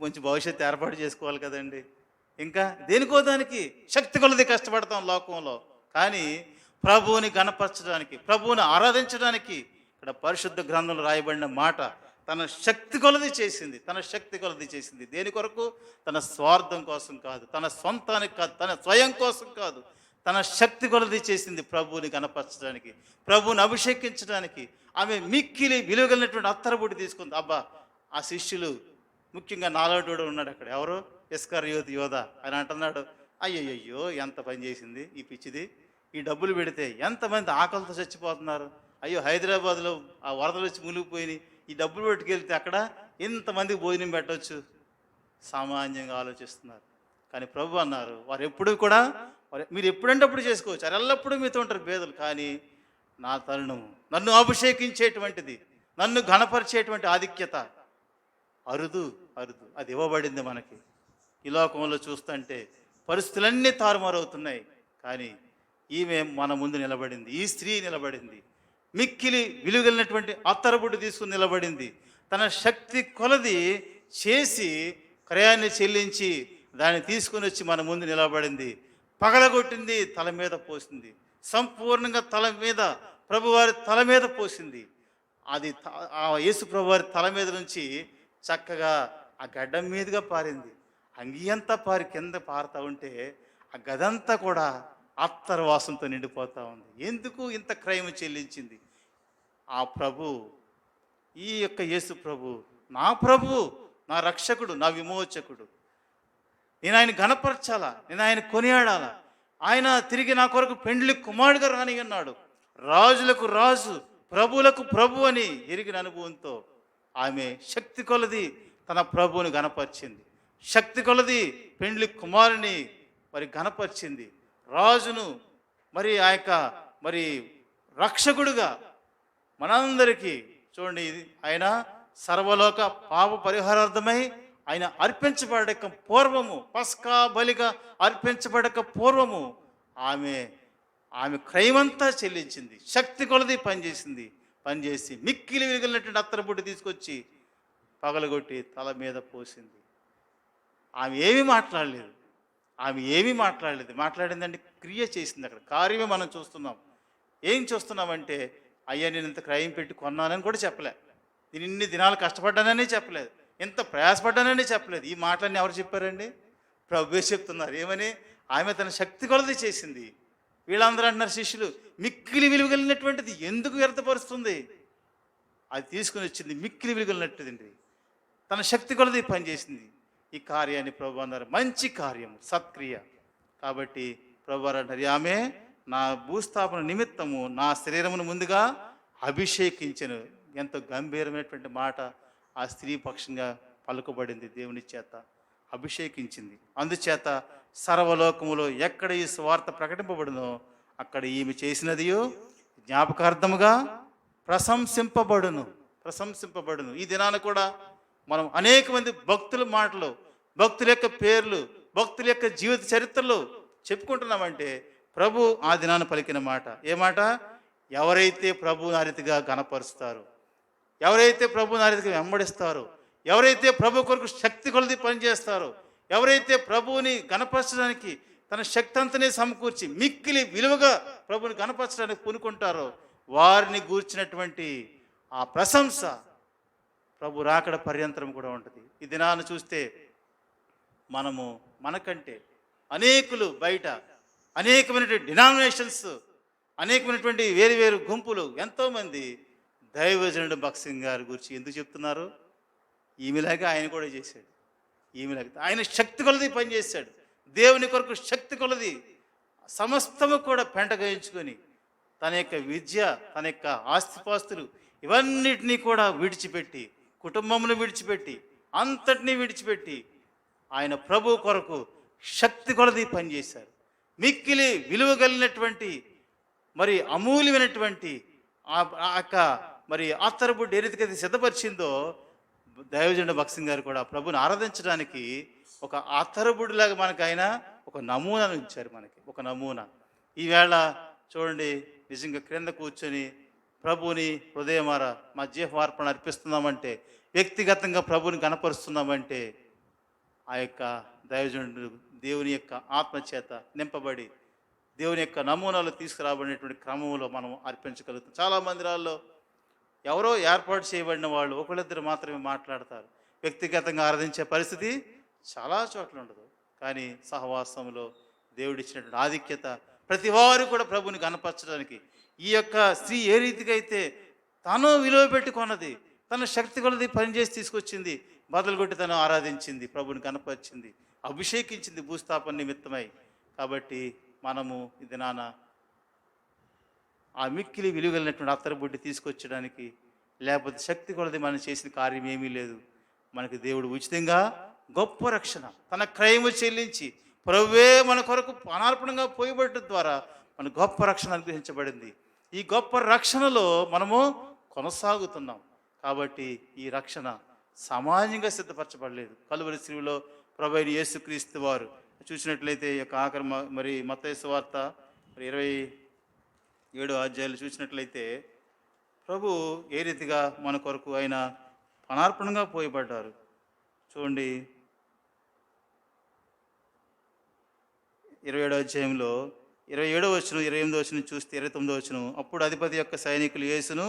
కొంచెం భవిష్యత్తు ఏర్పాటు చేసుకోవాలి కదండి, ఇంకా దేనికో దానికి శక్తి కొలది కష్టపడతాం లోకంలో. కానీ ప్రభువుని గణపరచడానికి, ప్రభువుని ఆరాధించడానికి ఇక్కడ పరిశుద్ధ గ్రంథంలో రాయబడిన మాట, తన శక్తి కొలది చేసింది. దేని కొరకు? తన స్వార్థం కోసం కాదు, తన సొంతానికి కాదు, తన స్వయం కోసం కాదు, తన శక్తి కొలది చేసింది ప్రభువుని కనపరచడానికి, ప్రభువుని అభిషేకించడానికి. ఆమె మిక్కిలి విలువగలిగినటువంటి అత్తరబుడ్డి తీసుకుంది. అబ్బా ఆ శిష్యులు, ముఖ్యంగా నాలుగోడు ఉన్నాడు అక్కడ, ఎవరు? ఇస్కరియోతు యోధ. ఆయన అంటున్నాడు, అయ్యయ్యో ఎంత పని చేసింది ఈ పిచ్చిది, ఈ డబ్బులు పెడితే ఎంతమంది ఆకలితో చచ్చిపోతున్నారు, అయ్యో హైదరాబాద్లో ఆ వరదలు వచ్చి మునిగిపోయినాయి, ఈ డబ్బులు పెట్టుకెళ్తే అక్కడ ఇంతమందికి భోజనం పెట్టవచ్చు. సామాన్యంగా ఆలోచిస్తున్నారు. కానీ ప్రభు అన్నారు, వారు ఎప్పుడు కూడా మీరు ఎప్పుడంటే అప్పుడు చేసుకోవచ్చు, అది ఎల్లప్పుడూ మీతో ఉంటారు బేదలు. కానీ నా తరుణము, నన్ను అభిషేకించేటువంటిది, నన్ను ఘనపరిచేటువంటి ఆధిక్యత అరుదు, అది ఇవ్వబడింది మనకి. ఈ లోకంలో చూస్తుంటే పరిస్థితులన్నీ తారుమారవుతున్నాయి, కానీ ఈమె మన ముందు నిలబడింది. ఈ స్త్రీ నిలబడింది. మిక్కిలి విలువైనటువంటి అత్తరబుడ్డు తీసుకుని నిలబడింది. తన శక్తి కొలది చేసి క్రయాన్ని చెల్లించి దాన్ని తీసుకుని వచ్చి మన ముందు నిలబడింది. పగలగొట్టింది, తల మీద పోసింది. సంపూర్ణంగా తల మీద, ప్రభువారి తల మీద పోసింది. అది ఆ యేసు ప్రభువారి తల మీద నుంచి చక్కగా ఆ గడ్డం మీదుగా పారింది. అంగీ అంతా పారి కింద పారుతూ ఉంటే ఆ గదంతా కూడా అత్తర వాసనతో నిండిపోతూ ఉంది. ఎందుకు ఇంత క్రయము చెల్లించింది? ఆ ప్రభు, ఈ యొక్క యేసు ప్రభు, నా రక్షకుడు, నా విమోచకుడు. నేను ఆయన ఘనపరచాలా, నేను ఆయన కొనియాడాలా. ఆయన తిరిగి నా కొరకు పెండ్లి కుమారుడుగా రాని అన్నాడు. రాజులకు రాజు, ప్రభువులకు ప్రభు అని ఎరిగిన అనుభవంతో ఆమె శక్తి కొలది తన ప్రభువుని ఘనపరిచింది. శక్తి కొలది పెండ్లి కుమారుని మరి ఘనపరిచింది. రాజును మరి ఆ యొక్క మరి రక్షకుడుగా మనందరికీ చూడండి, ఇది ఆయన సర్వలోక పాప పరిహారార్థమై ఆయన అర్పించబడక పూర్వము, పస్కా బలిగా అర్పించబడక పూర్వము ఆమె క్రయమంతా చెల్లించింది. శక్తి కొలది పనిచేసి మిక్కిలి విలుగలినటువంటి అత్తరబుడ్డి తీసుకొచ్చి పగలగొట్టి తల మీద పోసింది. ఆమె ఏమీ మాట్లాడలేదు. మాట్లాడిందంటే క్రియ చేసింది. అక్కడ కార్యమే మనం చూస్తున్నాం. ఏం చూస్తున్నామంటే, అయ్యా నేను ఇంత క్రయం పెట్టి కొన్నానని కూడా చెప్పలే, నేను ఇన్ని దినాలు కష్టపడ్డానని చెప్పలేదు, ఎంత ప్రయాసపడ్డానని చెప్పలేదు. ఈ మాటలన్నీ ఎవరు చెప్పారండి? ప్రభువే చెప్తున్నారు. ఏమని? ఆమె తన శక్తి కొలది చేసింది. వీళ్ళందరూ అంటున్నారు శిష్యులు, మిక్కిలి విలువ కలిగినటువంటిది ఎందుకు వ్యర్థపరుస్తుంది? అది తీసుకుని వచ్చింది మిక్కిలి విలువ కలిగినట్టుదండి. తన శక్తి కొలది పనిచేసింది. ఈ కార్యాన్ని ప్రభు అన్నారు మంచి కార్యము, సత్క్రియ. కాబట్టి ప్రభు అంటారు, ఆమె నా భూస్థాపన నిమిత్తము నా శరీరమును ముందుగా అభిషేకించెను. ఎంతో గంభీరమైనటువంటి మాట ఆ స్త్రీ పక్షంగా పలుకబడింది. దేవుని చేత అభిషేకించింది. అందుచేత సర్వలోకములో ఎక్కడ ఈ సువార్త ప్రకటింపబడునో అక్కడ ఈమె చేసినదియో జ్ఞాపకార్థముగా ప్రశంసింపబడును. ఈ దినాన కూడా మనం అనేక మంది భక్తుల మాటలు, భక్తుల యొక్క పేర్లు, భక్తుల యొక్క జీవిత చరిత్రలు చెప్పుకుంటున్నామంటే ప్రభు ఆ దినాన్ని పలికిన మాట. ఏ మాట? ఎవరైతే ప్రభు నారితిగా గణపరుస్తారో, ఎవరైతే ప్రభు నారితిగా వెంబడిస్తారో, ఎవరైతే ప్రభు కొరకు శక్తి కొలది పనిచేస్తారో, ఎవరైతే ప్రభువుని గణపరచడానికి తన శక్తి అంతనే సమకూర్చి మిక్కిలి విలువగా ప్రభుని గణపరచడానికి పూనుకుంటారో వారిని గూర్చినటువంటి ఆ ప్రశంస ప్రభు రాకడ పర్యంతరం కూడా ఉంటుంది. ఈ దినాన్ని చూస్తే మనకంటే అనేకులు బయట అనేకమైనటువంటి డినామినేషన్స్, అనేకమైనటువంటి వేరు గుంపులు ఎంతోమంది దైవజనుడు భగత్ సింగ్ గారి గురించి ఎందుకు చెప్తున్నారు? ఈమెలాగా ఆయన కూడా చేశాడు. ఆయన శక్తి కొలది పనిచేశాడు. దేవుని కొరకు శక్తి కొలది సమస్తము కూడా పెంటగాయించుకొని తన యొక్క విద్య, తన యొక్క ఆస్తిపాస్తులు ఇవన్నిటినీ కూడా విడిచిపెట్టి, కుటుంబమును విడిచిపెట్టి, అంతటినీ విడిచిపెట్టి ఆయన ప్రభు కొరకు శక్తి కొలది పనిచేశారు. మిక్కిలి విలువ కలిగినటువంటి మరి అమూల్యమైనటువంటి ఆ యొక్క మరి అత్తరబుడ్డు ఏ రీతికైతే సిద్ధపరిచిందో దైవజనుడు భగత్ సింగ్ గారు కూడా ప్రభుని ఆరాధించడానికి ఒక అత్తరబుడ్డులాగా మనకు ఆయన ఒక నమూనాను ఇచ్చారు. మనకి ఒక నమూనా. ఈవేళ చూడండి, నిజంగా క్రింద కూర్చొని ప్రభుని హృదయమార మా జీవార్పణ అర్పిస్తున్నామంటే, వ్యక్తిగతంగా ప్రభుని కనపరుస్తున్నామంటే ఆ యొక్క దైవజనుడు దేవుని యొక్క ఆత్మచేత నింపబడి దేవుని యొక్క నమూనాలు తీసుకురాబడినటువంటి క్రమంలో మనం అర్పించగలుగుతాం. చాలా మందిరాల్లో ఎవరో ఏర్పాటు చేయబడిన వాళ్ళు ఒకళ్ళిద్దరు మాత్రమే మాట్లాడతారు. వ్యక్తిగతంగా ఆరాధించే పరిస్థితి చాలా చోట్ల ఉండదు. కానీ సహవాసంలో దేవుడిచ్చినటువంటి ఆధిక్యత ప్రతి వారు కూడా ప్రభుని కనపరచడానికి ఈ యొక్క స్త్రీ ఏ రీతిగా అయితే తను విలువ పెట్టుకున్నది, తన శక్తి కొలది పనిచేసి తీసుకొచ్చింది, బదులుగొట్టి తను ఆరాధించింది, ప్రభుని కనపరిచింది, అభిషేకించింది భూస్థాపన నిమిత్తమై. కాబట్టి మనము ఇది ఆ మిక్కిలి విలువగలిగినటువంటి అత్తరబుడ్డి తీసుకొచ్చడానికి, లేకపోతే శక్తి కొలది మనం చేసిన కార్యం ఏమీ లేదు. మనకి దేవుడు ఉచితంగా గొప్ప రక్షణ తన క్రయము చెల్లించి ప్రభువే మన కొరకు అనార్పణంగా పోయబడటం ద్వారా మన గొప్ప రక్షణ అనుగ్రహించబడింది. ఈ గొప్ప రక్షణలో మనము కొనసాగుతున్నాం. కాబట్టి ఈ రక్షణ సామాన్యంగా సిద్ధపరచబడలేదు. కలువరి శిలువలో ప్రభువైన యేసుక్రీస్తు వారు చూసినట్లయితే ఈ యొక్క ఆఖరి మరి మత్తయి సువార్త మరి 27 అధ్యాయాలు చూసినట్లయితే ప్రభు ఏ రీతిగా మన కొరకు ఆయన పనార్పణంగా పోయబడ్డారు. చూడండి 27 అధ్యాయంలో 27వ వచనం 28వ వచనం చూస్తే 29వ వచనం, అప్పుడు అధిపతి యొక్క సైనికులు యేసును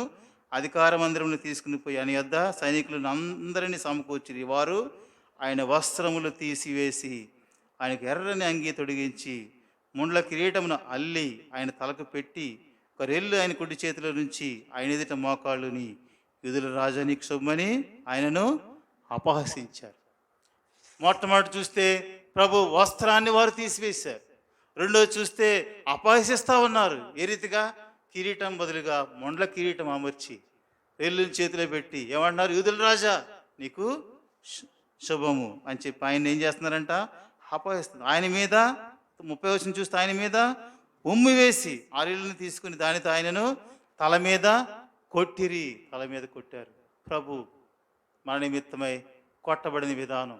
అధికార మందిరంలో తీసుకుని పోయి ఆయన యొద్ద సైనికులను అందరినీ సమకూర్చిరి. వారు ఆయన వస్త్రములు తీసివేసి ఆయనకు ఎర్రని అంగీ తొడిగించి ముండ్ల కిరీటమును అల్లి ఆయన తలకు పెట్టి ఒక రెల్లు ఆయన కుడి చేతిలో నుంచి ఆయన ఎదుట మోకాళ్ళుని యూదుల రాజా నీకు శుభమని ఆయనను అపహసించారు. మొట్టమొదటి చూస్తే ప్రభు వస్త్రాన్ని వారు తీసివేశారు. రెండోది చూస్తే అపహసిస్తూ ఉన్నారు. ఏ రీతిగా? కిరీటం బదులుగా మొండ్ల కిరీటం అమర్చి రెల్లుని చేతిలో పెట్టి ఏమన్నారు? యూదుల రాజా నీకు శుభము అని చెప్పి ఆయన ఏం చేస్తున్నారంట? అపహరిస్తున్నారు. ఆయన మీద 30 వచనం చూస్తే ఆయన మీద ఉమ్మి వేసి ఆ రెల్లుని తీసుకుని దానితో ఆయనను తల మీద కొట్టిరి. తల మీద కొట్టారు. ప్రభు మన నిమిత్తమై కొట్టబడిన విధానం,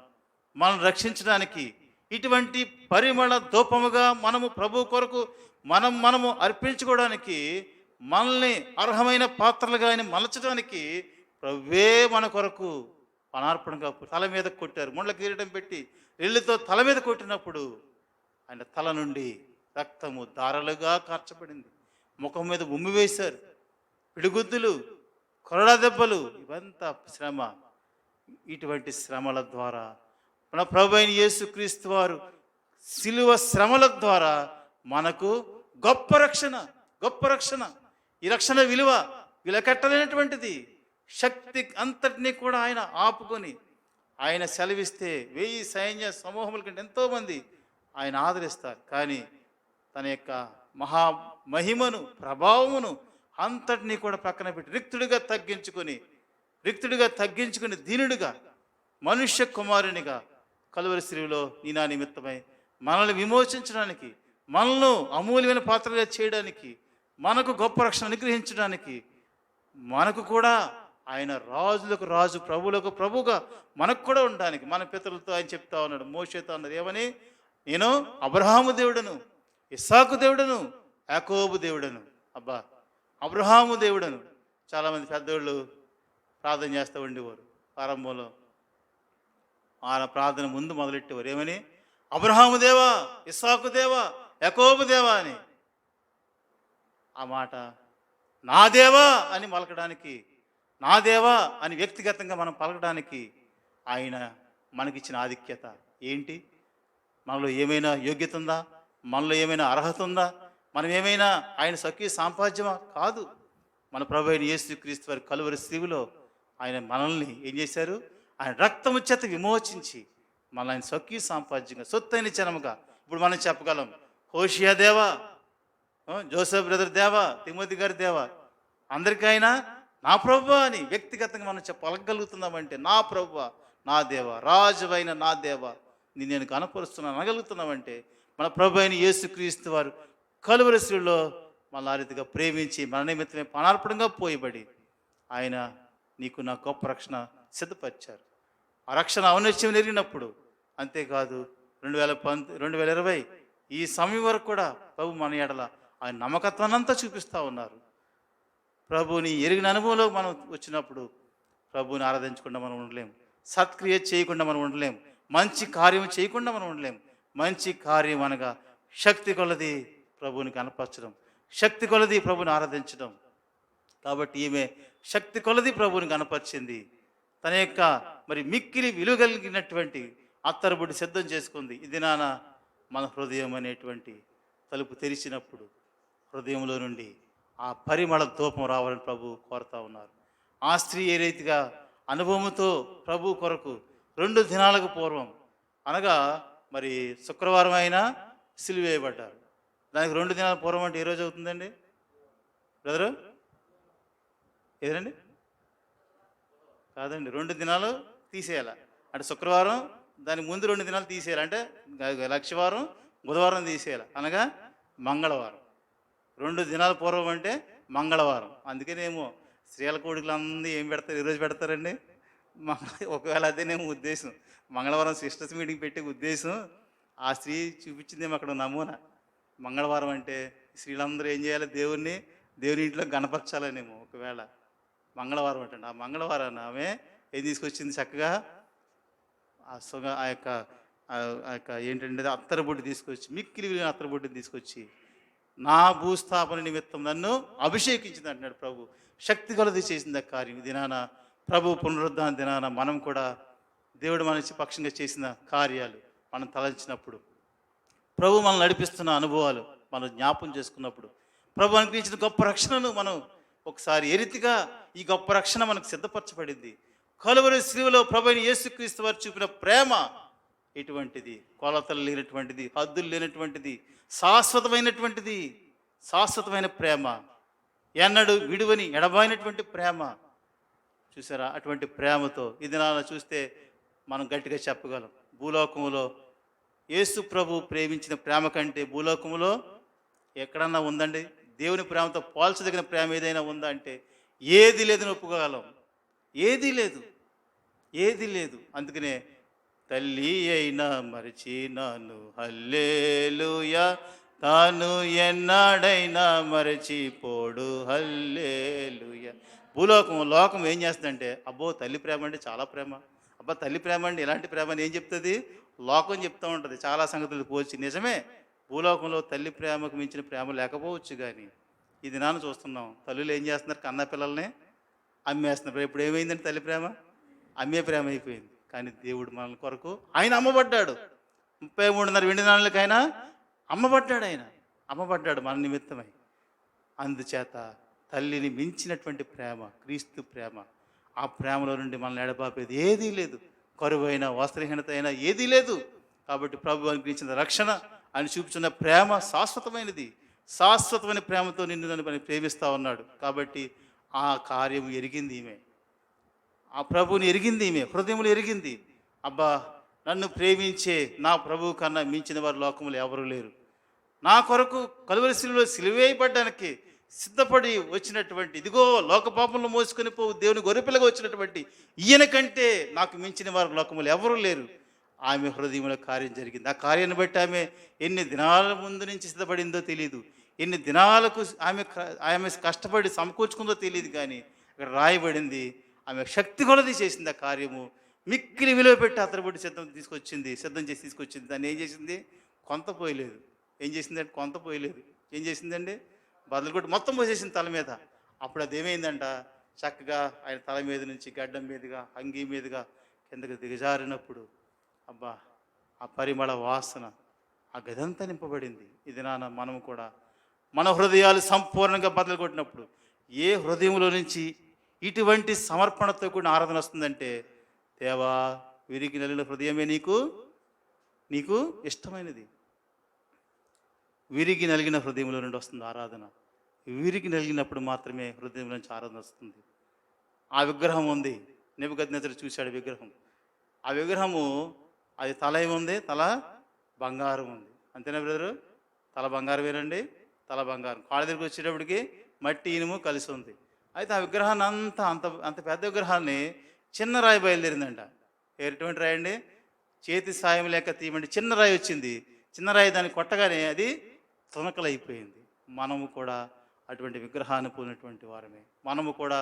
మనం రక్షించడానికి ఇటువంటి పరిమళ ధూపముగా మనము ప్రభు కొరకు మనము అర్పించుకోవడానికి, మనల్ని అర్హమైన పాత్రలుగా ఆయన మలచడానికి ప్రభువే మన కొరకు పనార్పణగా తల మీద కొట్టారు. ముండ్ల కిరీటం పెట్టి రెల్లుతో తల మీద కొట్టినప్పుడు ఆయన తల నుండి రక్తము దారలుగా కార్చబడింది. ముఖం మీద ఉమ్మి వేశారు. పిడిగుద్దులు, కొరడా దెబ్బలు, ఇవంతా శ్రమ. ఇటువంటి శ్రమల ద్వారా మన ప్రభు అయిన యేసుక్రీస్తు వారు శిలువ శ్రమల ద్వారా మనకు గొప్ప రక్షణ, గొప్ప రక్షణ. ఈ రక్షణ విలువ విలకట్టలేనటువంటిది. శక్తి అంతటినీ కూడా ఆయన ఆపుకొని ఆయన సెలవిస్తే 1000 సైన్య సమూహముల కంటే ఎంతోమంది ఆయన ఆదరిస్తారు. కానీ తన యొక్క మహిమను, ప్రభావమును అంతటినీ కూడా పక్కన పెట్టి రిక్తుడిగా తగ్గించుకొని దీనుడిగా మనుష్య కుమారునిగా కలువరి శిలువలో నీ నా నిమిత్తమై మనల్ని విమోచించడానికి, మనల్ని అమూల్యమైన పాత్రగా చేయడానికి, మనకు గొప్ప రక్షణ అనుగ్రహించడానికి, మనకు కూడా ఆయన రాజులకు రాజు, ప్రభువులకు ప్రభుగా మనకు కూడా ఉండడానికి మన పితరులతో ఆయన చెప్తా ఉన్నాడు. మోషేతో అన్నారు ఏమని? నేను అబ్రహాము దేవుడను, ఇస్సాకు దేవుడను, యాకోబు దేవుడను. అబ్బా, అబ్రహాము దేవుడను. చాలామంది పెద్దోళ్ళు ప్రార్థన చేస్తూ ఉండేవారు. ప్రారంభంలో ఆ ప్రార్థన ముందు మొదలెట్టేవారు ఏమని? అబ్రహాము దేవా, ఇస్సాకు దేవా, యాకోబు దేవా అని. ఆ మాట నా దేవా అని పలకడానికి, నా దేవా అని వ్యక్తిగతంగా మనం పలకడానికి ఆయన మనకిచ్చిన ఆధిక్యత ఏంటి? మనలో ఏమైనా యోగ్యత ఉందా? మనలో ఏమైనా అర్హత ఉందా? మనం ఏమైనా ఆయన సఖ్య సాంపాద్యమా? కాదు. మన ప్రభు అయిన యేసుక్రీస్తు వారి కలువరి శిలువలో ఆయన మనల్ని ఏం చేశారు? ఆయన రక్తము చేత విమోచించి మన ఆయన సఖ్య సాంపాద్యంగా, సొత్తైన జనముగా ఇప్పుడు మనం చెప్పగలం. హోషియా దేవా, జోసెఫ్ బ్రదర్ దేవా, తిమోతి గారి దేవా, అందరికైనా నా ప్రభువా అని వ్యక్తిగతంగా మనం పలకగలుగుతున్నామంటే నా ప్రభువా, నా దేవా, రాజువైన నా దేవా నేను కనపరుస్తున్నాను అనగలుగుతున్నామంటే మన ప్రభు అయిన యేసుక్రీస్తు వారు కలువరి శిలువలో మన ఆ రీతిగా ప్రేమించి మన నిమిత్తమే పనార్పణంగా పోయబడి ఆయన నీకు నా గొప్ప రక్షణ సిద్ధపరిచారు. ఆ రక్షణ ఔన్నత్యం ఎరిగినప్పుడు, అంతేకాదు 2020 ఈ సమయం వరకు కూడా ప్రభు మన ఎడల ఆయన నమ్మకత్వాన్ని అంతా చూపిస్తూ ఉన్నారు. ప్రభుని ఎరిగిన అనుభవంలో మనం వచ్చినప్పుడు ప్రభుని ఆరాధించకుండా మనం ఉండలేం, సత్క్రియ చేయకుండా మనం ఉండలేం, మంచి కార్యం చేయకుండా మనం ఉండలేం. మంచి కార్యం అనగా శక్తి కొలది ప్రభుని కనపరచడం, శక్తి కొలది ప్రభుని ఆరాధించడం. కాబట్టి ఈమె శక్తి కొలది ప్రభుని కనపరిచింది. తన యొక్క మరి మిక్కిలి విలువ కలిగినటువంటి అత్తరుబుడి సిద్ధం చేసుకుంది. ఇది నాన్న మన హృదయం అనేటువంటి తలుపు తెరిచినప్పుడు హృదయంలో నుండి ఆ పరిమళ ధూపం రావాలని ప్రభు కోరుతా ఉన్నారు. ఆ స్త్రీ ఏ రీతిగా అనుభవంతో ప్రభు కొరకు 2 దినాలకు పూర్వం అనగా మరి శుక్రవారం అయినా సిలువ వేయబడ్డారు. దానికి 2 దినాల పూర్వం అంటే ఏ రోజు అవుతుందండి బ్రదరు? ఏదండి? కాదండి, 2 దినాలు తీసేయాల అంటే శుక్రవారం, దాని ముందు 2 దినాలు తీసేయాలి అంటే లక్షవారం, బుధవారం తీసేయాలి అనగా మంగళవారం. 2 దినాల పూర్వం అంటే మంగళవారం. అందుకనేమో స్త్రీల కోడికలు అందరూ ఏం పెడతారు? ఈరోజు పెడతారండి. ఒకవేళ అదేనేమో ఉద్దేశం, మంగళవారం సిస్టర్స్ మీటింగ్ పెట్టే ఉద్దేశం. ఆ స్త్రీ చూపించిందేమో అక్కడ నమూనా. మంగళవారం అంటే స్త్రీలందరూ ఏం చేయాలి? దేవుని ఇంట్లో గణపరచాలనేమో. ఒకవేళ మంగళవారం అంటండి, ఆ మంగళవారాన్ని ఆమె ఏం తీసుకొచ్చింది? చక్కగా ఆ యొక్క ఏంటంటే అత్తరబొడ్డు తీసుకొచ్చి, మిక్కిలి విలువైన అత్తరబొడ్డుని తీసుకొచ్చి నా భూస్థాపన నిమిత్తం నన్ను అభిషేకించింది అంటున్నాడు ప్రభు. శక్తి కొలది చేసింది ఆ కార్యం. దినాన ప్రభు పునరుద్ధాన దినాన మనం కూడా దేవుడు మన పక్షంగా చేసిన కార్యాలు మనం తలంచినప్పుడు, ప్రభు మనల్ని నడిపిస్తున్న అనుభవాలు మనం జ్ఞాపం చేసుకున్నప్పుడు, ప్రభు అనుగ్రహించిన గొప్ప రక్షణను మనం ఒకసారి ఏ రీతిగా ఈ గొప్ప రక్షణ మనకు సిద్ధపరచబడింది. కలువరి శిలువలో ప్రభు అయిన యేసుక్రీస్తు వారు చూపిన ప్రేమ ఎటువంటిది? కొలతలు లేనటువంటిది, హద్దులు లేనటువంటిది, శాశ్వతమైనటువంటిది. శాశ్వతమైన ప్రేమ, ఎన్నడూ విడువని ఎడబాయినటువంటి ప్రేమ. చూసారా? అటువంటి ప్రేమతో ఇది నా చూస్తే మనం గట్టిగా చెప్పగలం, భూలోకములో యేసు ప్రభు ప్రేమించిన ప్రేమ కంటే భూలోకములో ఎక్కడన్నా ఉందండి? దేవుని ప్రేమతో పోల్చదగిన ప్రేమ ఏదైనా ఉందా అంటే ఏది లేదని ఒప్పుకోగలం. ఏదీ లేదు, ఏది లేదు. అందుకనే తల్లి అయినా మరచి నన్ను హల్లెలూయా, తాను ఎన్నాడైనా మరచిపోడు హల్లెలూయా. లోకం ఏం చేస్తుందంటే, అబ్బో తల్లి ప్రేమ అంటే చాలా ప్రేమ, అబ్బా తల్లి ప్రేమ అంటే ఎలాంటి ప్రేమ అని ఏం చెప్తుంది? లోకం చెప్తూ ఉంటుంది చాలా సంగతులు పోల్చి. నిజమే, భూలోకంలో తల్లి ప్రేమకు మించిన ప్రేమ లేకపోవచ్చు, కానీ ఇది నాన్న చూస్తున్నాం. తల్లులు ఏం చేస్తున్నారు? కన్న పిల్లల్ని అమ్మేస్తున్నారు. ఇప్పుడు ఏమైందంటే తల్లి ప్రేమ అమ్మే ప్రేమ అయిపోయింది. కానీ దేవుడు మన కొరకు ఆయన అమ్మబడ్డాడు. 33.5 వెండి నాణాలకైనా అమ్మబడ్డాడు. ఆయన అమ్మబడ్డాడు మన నిమిత్తమై. అందుచేత తల్లిని మించినటువంటి ప్రేమ క్రీస్తు ప్రేమ. ఆ ప్రేమలో నుండి మనల్ని ఎడబాపేది ఏదీ లేదు. కరువైన వస్త్రహీనత అయినా ఏదీ లేదు. కాబట్టి ప్రభు అనుగ్రహించిన రక్షణ, ఆయన చూపుతున్న ప్రేమ శాశ్వతమైనది. శాశ్వతమైన ప్రేమతో నిన్ను నన్ను ప్రేమిస్తూ ఉన్నాడు. కాబట్టి ఆ కార్యం ఎరిగింది ఈమె, ఆ ప్రభువుని ఎరిగింది ఈమె, హృదయములు ఎరిగింది. అబ్బా, నన్ను ప్రేమించే నా ప్రభువు కన్నా మించిన వారు లోకములు ఎవరూ లేరు. నా కొరకు కలువరి శిలువలో సిలువేయబడ్డానికి సిద్ధపడి వచ్చినటువంటి, ఇదిగో లోక పాపంలో మోసుకొని పోవు దేవుని గొర్రెపిల్లగా వచ్చినటువంటి ఈయన కంటే నాకు మించిన వారు లోకములు ఎవరూ లేరు. ఆమె హృదయంలో కార్యం జరిగింది. ఆ కార్యాన్ని బట్టి ఆమె ఎన్ని దినాల ముందు నుంచి సిద్ధపడిందో తెలియదు, ఎన్ని దినాలకు ఆమె కష్టపడి సమకూర్చుకుందో తెలియదు. కానీ అక్కడ రాయబడింది, ఆమె శక్తి కొలది చేసింది ఆ కార్యము. మిక్కిలి విలువ పెట్టి అతరబడి సిద్ధం చేసి తీసుకొచ్చింది. దాన్ని ఏం చేసింది? కొంత పోయలేదు. ఏం చేసిందంటే కొంత పోయలేదు. ఏం చేసిందండి? బదులుకొట్టి మొత్తం పోసేసింది తల మీద. అప్పుడు అదేమైందంట, చక్కగా ఆయన తల మీద నుంచి గడ్డం మీదుగా అంగీ మీదుగా కిందకి దిగజారినప్పుడు అబ్బా, ఆ పరిమళ వాసన ఆ గదంతా నింపబడింది. ఇది నాన్న మనము కూడా మన హృదయాలు సంపూర్ణంగా బదులు కొట్టినప్పుడు ఏ హృదయంలో నుంచి ఇటువంటి సమర్పణతో కూడిన ఆరాధన వస్తుందంటే, దేవా విరిగి నలిగిన హృదయమే నీకు ఇష్టమైనది. విరిగి నలిగిన హృదయంలో నుండి వస్తుంది ఆరాధన. విరిగి నలిగినప్పుడు మాత్రమే హృదయం నుంచి ఆరాధన వస్తుంది. ఆ విగ్రహం ఉంది, నెబుకద్నెజరు చూశాడు విగ్రహం. ఆ విగ్రహము అది తల ఏముంది? తల బంగారం ఉంది. అంతేనా బ్రదరు? తల బంగారమేనండి, తల బంగారం. కాళ్ళ దగ్గరికి వచ్చేటప్పటికి మట్టి ఇనుము కలిసి ఉంది. అయితే ఆ విగ్రహాన్ని అంత పెద్ద విగ్రహాన్ని చిన్న రాయి బయలుదేరిందంట. ఎటువంటి రాయి అండి? చేతి సాయం లేక తీయమండి చిన్న రాయి వచ్చింది. చిన్న రాయి దాన్ని కొట్టగానే అది తునకలైపోయింది. మనము కూడా అటువంటి విగ్రహాన్ని పోయినటువంటి వారమే. మనము కూడా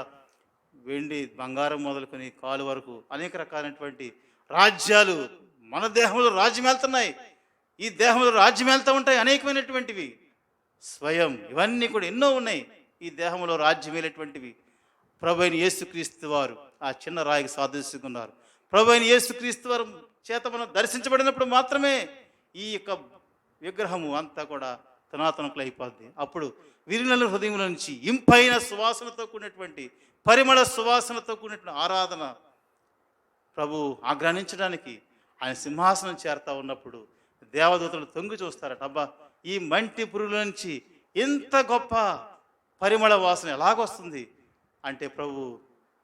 వెండి బంగారం మొదలుకొని కాలు వరకు అనేక రకాలైనటువంటి రాజ్యాలు మన దేహంలో రాజ్యం వెళ్తున్నాయి. ఈ దేహంలో రాజ్యం వెళ్తూ ఉంటాయి అనేకమైనటువంటివి. స్వయం ఇవన్నీ కూడా ఎన్నో ఉన్నాయి ఈ దేహంలో రాజ్యం వెళ్ళేటువంటివి. ప్రభు అయిన యేసుక్రీస్తు వారు ఆ చిన్న రాయికి సాదృశ్యంగా. ప్రభు అయిన యేసుక్రీస్తు వారు చేత మనం దర్శించబడినప్పుడు మాత్రమే ఈ యొక్క విగ్రహము అంతా కూడా తనాతనకులు అయిపోద్ది. అప్పుడు విరిగిన హృదయంలో నుంచి ఇంపైన సువాసనతో కూడినటువంటి పరిమళ సువాసనతో కూడినటువంటి ఆరాధన ప్రభు ఆగ్రహించడానికి ఆయన సింహాసనం చేరుతా ఉన్నప్పుడు దేవదూతలు తొంగి చూస్తారట. అబ్బా, ఈ మంటి పురుగుల నుంచి ఎంత గొప్ప పరిమళ వాసన ఎలాగొస్తుంది అంటే, ప్రభు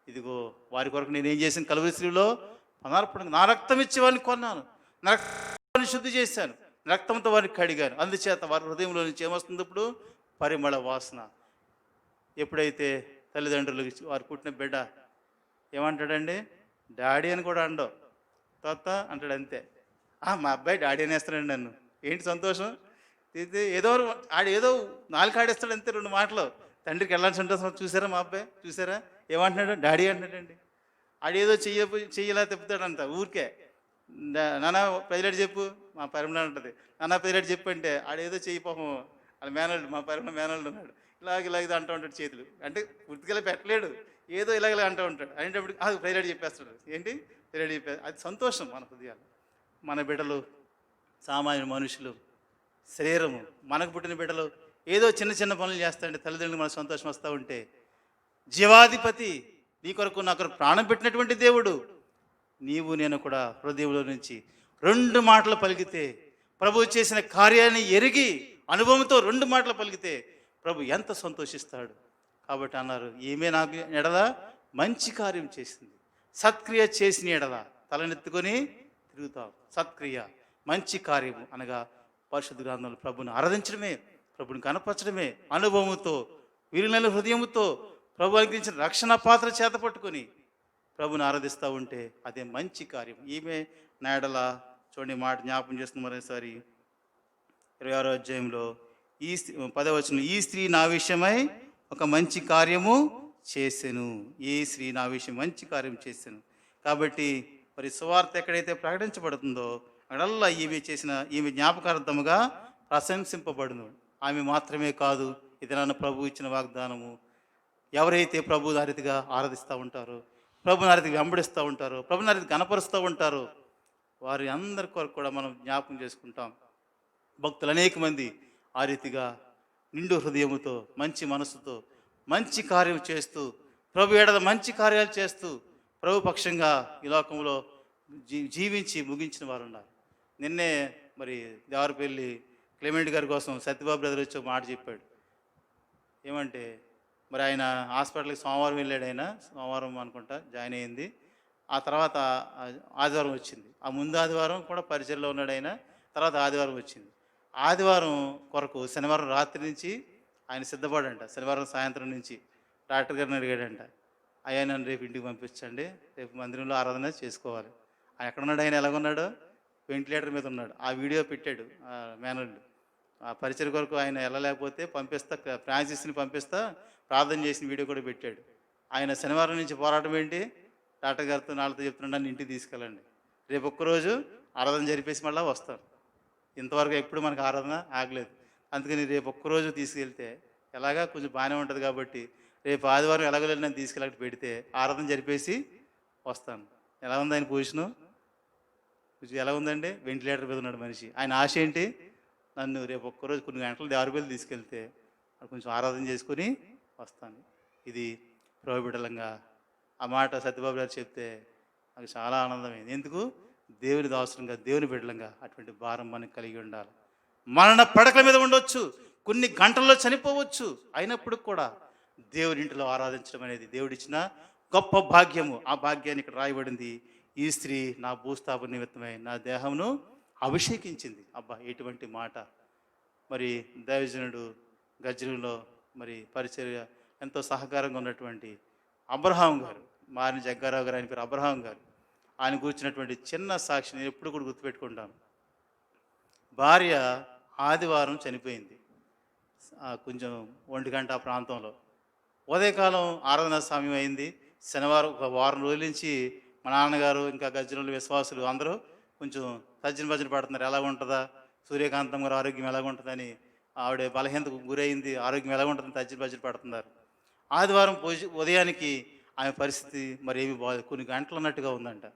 ఇదిగో వారి కొరకు నేనేం చేశాను? కలువరి శిలువలో పదార్పణ నా రక్తం ఇచ్చి వారిని కొన్నాను, నా రక్తాన్ని శుద్ధి చేశాను, రక్తంతో వారిని కడిగాను. అందుచేత వారి హృదయంలో నుంచి ఏమొస్తుంది? ఇప్పుడు పరిమళ వాసన. ఎప్పుడైతే తల్లిదండ్రులు వారు పుట్టిన బిడ్డ ఏమంటాడండి? డాడీ అని కూడా అండవు, తాత అంటాడు అంతే. మా అబ్బాయి డాడీ అనేస్తాడండి నన్ను. ఏంటి సంతోషం? ఇది ఏదో ఆడేదో నాలుగు ఆడేస్తాడు అంతే, రెండు మాటలు. తండ్రికి వెళ్ళాల్సి ఉంటుంది. చూసారా మా అబ్బాయి, చూసారా ఏమంటున్నాడు, డాడీ అంటున్నాడండి. ఆడేదో చెయ్యలా తిప్పుతాడంట ఊరికే. నాన్న ప్రైలెట్ చెప్పు, మా పరిమళ ఉంటుంది. నాన్న ప్రైలెట్ చెప్పు అంటే ఆడేదో చెయ్యి పాపం, వాళ్ళ మేనల్డ్, మా పరిమళ మేనల్డ్ ఉన్నాడు, ఇలాగ అంటూ ఉంటాడు చేతులు. అంటే పూర్తిగా పెట్టలేడు, ఏదో ఇలాగ అంటూ ఉంటాడు. అనేటప్పుడు ప్రైలెట్ చెప్పేస్తాడు. ఏంటి ప్రైలెట్ చెప్పేది, అది సంతోషం మన హృదయాలు. మన బిడ్డలు సామాన్య మనుషులు, శరీరము, మనకు పుట్టిన బిడ్డలు ఏదో చిన్న చిన్న పనులు చేస్తాంటే తల్లిదండ్రులు మనకు సంతోషం వస్తూ ఉంటే, జీవాధిపతి నీ కొరకు నా కొరకు ప్రాణం పెట్టినటువంటి దేవుడు, నీవు నేను కూడా హృదయంలో నుంచి రెండు మాటలు పలికితే, ప్రభు చేసిన కార్యాన్ని ఎరిగి అనుభవంతో రెండు మాటలు పలికితే ప్రభు ఎంత సంతోషిస్తాడు. కాబట్టి అన్నారు, ఈమె నాకు ఎడల మంచి కార్యం చేసింది, సత్క్రియ చేసిన ఎడల తలనెత్తుకొని తిరుగుతావు. సత్క్రియ, మంచి కార్యము అనగా పరిశుద్ధ గ్రంథంలో ప్రభుని ఆరాధించడమే, ప్రభుని కనపరచడమే, అనుభవముతో విరిగిన హృదయముతో ప్రభు అందించిన రక్షణ పాత్ర చేత పట్టుకొని ప్రభుని ఆరాధిస్తూ ఉంటే అదే మంచి కార్యం. ఈమె నాడల చూడండి మాట జ్ఞాపం చేస్తుంది మరోసారి 26వ అధ్యాయంలో 10వ వచనం, ఈ స్త్రీ నా విషయమై ఒక మంచి కార్యము చేసెను. ఈ స్త్రీ నా విషయం మంచి కార్యం చేసెను. కాబట్టి మరి సువార్త ఎక్కడైతే ప్రకటించబడుతుందో అక్కడల్లా ఈమె జ్ఞాపకార్థముగా ప్రశంసింపబడును. ఆమె మాత్రమే కాదు, ఇది నన్ను ప్రభు ఇచ్చిన వాగ్దానము. ఎవరైతే ప్రభు నారీతిగా ఆరాధిస్తూ ఉంటారో, ప్రభు నారీతిగా వెంబడిస్తూ ఉంటారో, ప్రభు నారీతిగా కనపరుస్తూ ఉంటారో, వారి అందరి కొరకు కూడా మనం జ్ఞాపకం చేసుకుంటాం. భక్తులు అనేక మంది ఆ రీతిగా నిండు హృదయముతో, మంచి మనసుతో, మంచి కార్యం చేస్తూ, ప్రభు ఎడల మంచి కార్యాలు చేస్తూ, ప్రభు పక్షంగా ఈ లోకంలో జీవించి ముగించిన వారు ఉన్నారు. నిన్నే మరి దేవరపల్లి క్లెమెంట్ గారి కోసం సత్యబాబు బ్రదర్ వచ్చి ఒక మాట చెప్పాడు. ఏమంటే మరి ఆయన హాస్పిటల్కి సోమవారం వెళ్ళాడు. ఆయన సోమవారం అనుకుంటా జాయిన్ అయ్యింది. ఆ తర్వాత ఆదివారం వచ్చింది. ఆ ముందు ఆదివారం కూడా పరిచయంలో ఉన్నాడు ఆయన. తర్వాత ఆదివారం వచ్చింది. ఆదివారం కొరకు శనివారం రాత్రి నుంచి ఆయన సిద్ధపడంట. శనివారం సాయంత్రం నుంచి డాక్టర్ గారిని అడిగాడంట, అయ్యా నన్ను రేపు ఇంటికి పంపించండి, రేపు మందిరంలో ఆరాధన చేసుకోవాలి. ఆయన ఎక్కడున్నాడు, ఆయన ఎలాగున్నాడు, వెంటిలేటర్ మీద ఉన్నాడు. ఆ వీడియో పెట్టాడు మేనల్డ్. ఆ పరిచయం కొరకు ఆయన వెళ్ళలేకపోతే పంపిస్తా, ఫ్రాన్సిస్ని పంపిస్తా ప్రార్థన చేసిన వీడియో కూడా పెట్టాడు. ఆయన శనివారం నుంచి పోరాటం ఏంటి, డాక్టర్ గారితో నాళ్ళతో చెప్తున్నాడు, నన్ను ఇంటికి తీసుకెళ్ళండి, రేపు ఒక్కరోజు ఆరాధన జరిపేసి మళ్ళీ వస్తాను. ఇంతవరకు ఎప్పుడు మనకు ఆరాధన ఆగలేదు, అందుకని రేపు ఒక్కరోజు తీసుకెళ్తే ఎలాగా కొంచెం బాగానే ఉంటుంది కాబట్టి రేపు ఆదివారం ఎలాగోలేదు నన్ను తీసుకెళ్ళి పెడితే ఆరాధన జరిపేసి వస్తాను. ఎలా ఉంది ఆయన పొజిషను, కొంచెం ఎలా ఉందండి, వెంటిలేటర్ మీద ఉన్నాడు మనిషి. ఆయన ఆశ ఏంటి, నన్ను రేపు ఒక్కరోజు కొన్ని గంటలు దేవరపల్లి తీసుకెళ్తే కొంచెం ఆరాధన చేసుకొని వస్తాను. ఇది ప్రభు బిడ్డలంగా ఆ మాట సత్యబాబు గారు చెప్తే నాకు చాలా ఆనందమైంది. ఎందుకు, దేవుని దాసులంగా, దేవుని బిడ్డలంగా అటువంటి భారం మనకు కలిగి ఉండాలి. మరణ పడకల మీద ఉండొచ్చు, కొన్ని గంటల్లో చనిపోవచ్చు, అయినప్పుడు కూడా దేవుని ఇంటిలో ఆరాధించడం అనేది దేవుడిచ్చిన గొప్ప భాగ్యము. ఆ భాగ్యాన్ని ఇక్కడ రాయబడింది, ఈ స్త్రీ నా భూస్థాపన నిమిత్తమై నా దేహమును అభిషేకించింది. అబ్బా ఎటువంటి మాట. మరి దైవజనుడు గజ్జలంలో మరి పరిచర్య ఎంతో సహకారంగా ఉన్నటువంటి అబ్రహాం గారు, మారిన జగ్గారావు గారు, ఆయన పేరు అబ్రహాం గారు, ఆయన కూర్చున్నటువంటి చిన్న సాక్షి నేను ఎప్పుడు కూడా గుర్తుపెట్టుకుంటాను. భార్య ఆదివారం చనిపోయింది, కొంచెం 1 గంట ఆ ప్రాంతంలో. ఉదయకాలం ఆరాధనా సమయం అయింది. శనివారం ఒక వారం రోజుల నుంచి మా నాన్నగారు ఇంకా గజ్జలంలో విశ్వాసులు అందరూ కొంచెం తర్జన భజన పడుతున్నారు, ఎలా ఉంటుందా, సూర్యకాంతం గారు ఆరోగ్యం ఎలాగ ఉంటుందని, ఆవిడ బలహీనతకు గురైంది, ఆరోగ్యం ఎలాగ ఉంటుందని తర్జన భజన పడుతున్నారు. ఆదివారం ఉదయానికి ఆమె పరిస్థితి మరి ఏమి బాగాలేదు, కొన్ని గంటలు అన్నట్టుగా ఉందంట.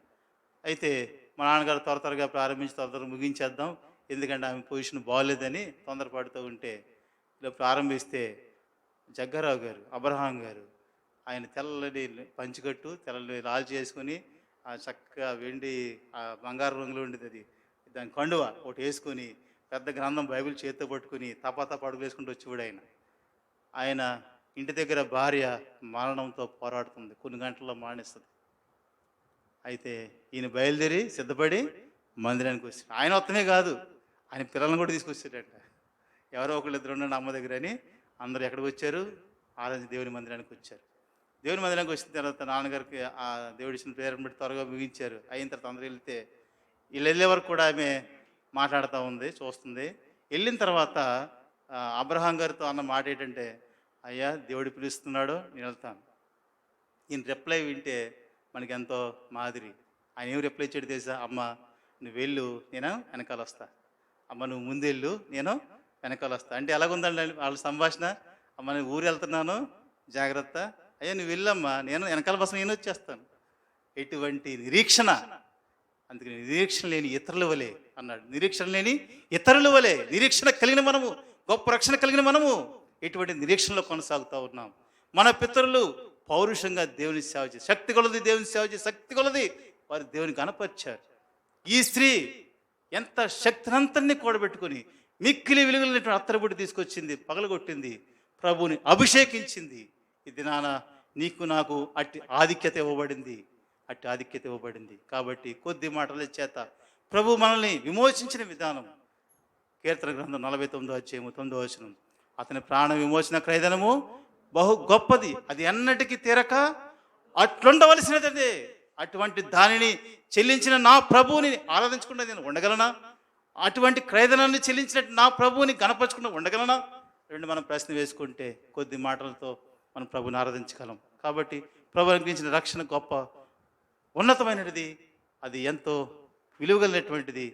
అయితే మా నాన్నగారు త్వరగా ప్రారంభించి త్వర ముగించేద్దాం, ఎందుకంటే ఆమె పొజిషన్ బాగోలేదని తొందరపడుతూ ఉంటే ఇలా ప్రారంభిస్తే జగ్గారావు గారు, అబ్రహాం గారు, ఆయన తెల్లని పంచికట్టు, తెల్లని లాల్చి చేసుకొని, ఆ చక్కగా వెండి బంగారు రంగులో ఉండేది అది, దాని కండువ ఒకటి వేసుకొని, పెద్ద గ్రంథం బైబిల్ చేతితో పట్టుకుని తపతప అడుగులు వేసుకుంటూ వచ్చేవాడు. ఆయన ఇంటి దగ్గర భార్య మరణంతో పోరాడుతుంది, కొన్ని గంటల్లో మరణిస్తుంది. అయితే ఈయన బయలుదేరి సిద్ధపడి మందిరానికి వచ్చాడు. ఆయన మొత్తమే కాదు, ఆయన పిల్లలను కూడా తీసుకొచ్చాడట. ఎవరో ఒకళ్ళు ఇద్దరు ఉండండి అమ్మ దగ్గర అని అందరూ ఎక్కడికి వచ్చారు, ఆరాధన దేవుని మందిరానికి వచ్చారు. దేవుని మందిరానికి వచ్చిన తర్వాత నాన్నగారికి ఆ దేవుడి ఇచ్చిన ప్రేరణ బట్టి త్వరగా ముగించారు. అయిన తర్వాత అందరూ వెళ్తే వీళ్ళు వెళ్ళే వరకు కూడా ఆమె మాట్లాడుతూ ఉంది, చూస్తుంది. వెళ్ళిన తర్వాత అబ్రహాం గారితో అన్న మాట ఏంటంటే, అయ్యా దేవుడు పిలుస్తున్నాడు, నేను వెళ్తాను. ఈయన రిప్లై వింటే మనకి ఎంతో మాదిరి. ఆయన ఏం రిప్లై ఇచ్చాడు తెలుసా? అమ్మ నువ్వు వెళ్ళు, నేను వెనకాల వస్తా. అమ్మ నువ్వు ముందెళ్ళు, నేను వెనకాల వస్తా. అంటే ఎలాగుందండి వాళ్ళ సంభాషణ? అమ్మ నేను ఊరు వెళ్తున్నాను, జాగ్రత్త. అయ్యా నువ్వు వెళ్ళమ్మా, నేను వెనకాల బస్సు నేను వచ్చేస్తాను. ఎటువంటి నిరీక్షణ! అందుకని నిరీక్షణ లేని ఇతరుల వలె అన్నాడు. నిరీక్షణ లేని ఇతరుల వలె, నిరీక్షణ కలిగిన మనము, గొప్ప రక్షణ కలిగిన మనము ఎటువంటి నిరీక్షణలో కొనసాగుతూ ఉన్నాం. మన పితరులు పౌరుషంగా దేవుని సేవ చేసి, శక్తి కొలది దేవుని సేవ చేసి, శక్తి కొలది వారు దేవుని కనపరిచారు. ఈ స్త్రీ ఎంత శక్తినంతని కూడబెట్టుకొని మిక్కిలి వెలుగులైనటువంటి అత్తరబుడ్డి తీసుకొచ్చింది, పగలగొట్టింది, ప్రభువుని అభిషేకించింది. ఈ దినాన నీకు నాకు అట్టి ఆధిక్యత ఇవ్వబడింది, అట్టి ఆధిక్యత ఇవ్వబడింది. కాబట్టి కొద్ది మాటల చేత ప్రభు మనల్ని విమోచించిన విధానం. కీర్తన గ్రంథం 49వ అధ్యాయము 9వ వచనం, అతని ప్రాణ విమోచన క్రయధనము బహు గొప్పది, అది ఎన్నటికీ తీరక అట్లుండవలసినదే. అటువంటి దానిని చెల్లించిన నా ప్రభువుని ఆరాధించకుండా నేను ఉండగలనా? అటువంటి క్రయధనాన్ని చెల్లించినట్టు నా ప్రభువుని గణపరచకుండా ఉండగలనా? రెండు మనం ప్రశ్న వేసుకుంటే కొద్ది మాటలతో మనం ప్రభుని ఆరాధించగలం. కాబట్టి ప్రభు అనుగ్రహించిన రక్షణ గొప్ప ఉన్నతమైనది, అది ఎంతో విలువగలిగినటువంటిది.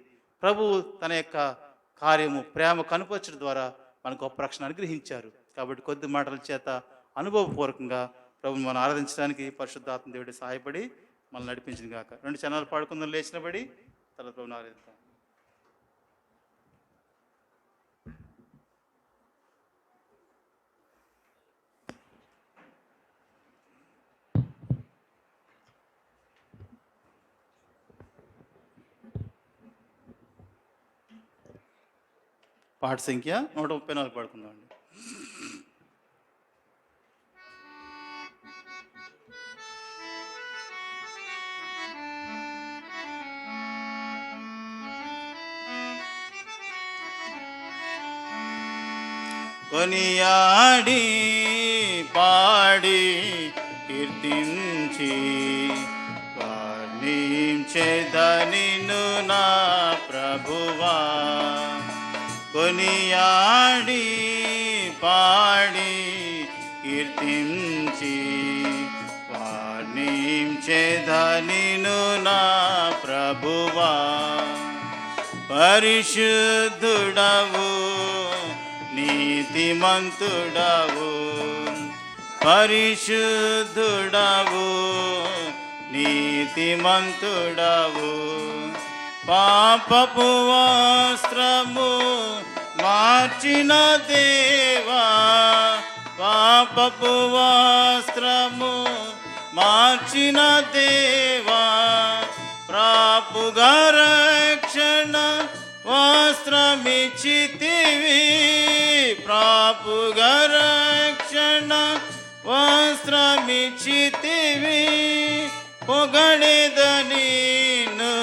ప్రభువు తన యొక్క కార్యము ప్రేమ కనుపరచడం ద్వారా మనకు గొప్ప రక్షణ అనుగ్రహించారు. కాబట్టి కొద్ది మాటల చేత అనుభవపూర్వకంగా ప్రభుని మనం ఆరాధించడానికి పరిశుద్ధాత్మ దేవుడి సహాయపడి మనల్ని నడిపించింది కాక. 2 చరణాలు పాడుకుందాం, లేచినబడి తర్వాత ప్రభుని ఆరాధిద్దాం. పాట సంఖ్య 134 పాడుకుందామండి. కొనియాడి పాడి కీర్తించి వర్ణించెదనిను నా ప్రభువా. కొనియాడి పాడి కీర్తించి వర్ణించెదనిను నా ప్రభువా. పరిశుద్ధుడవు నీతిమంతుడవు, పరిశుద్ధుడవు నీతిమంతుడవు. పాపపు వస్త్రము మార్చిన దేవా, పాపపు వస్త్రము మార్చిన దేవా. ప్రాపుగా రక్షణ వస్త్రమిచ్చితివి, ప్రాపుగా రక్షణ వస్త్రమిచ్చితివి. పొగడెద నిన్ను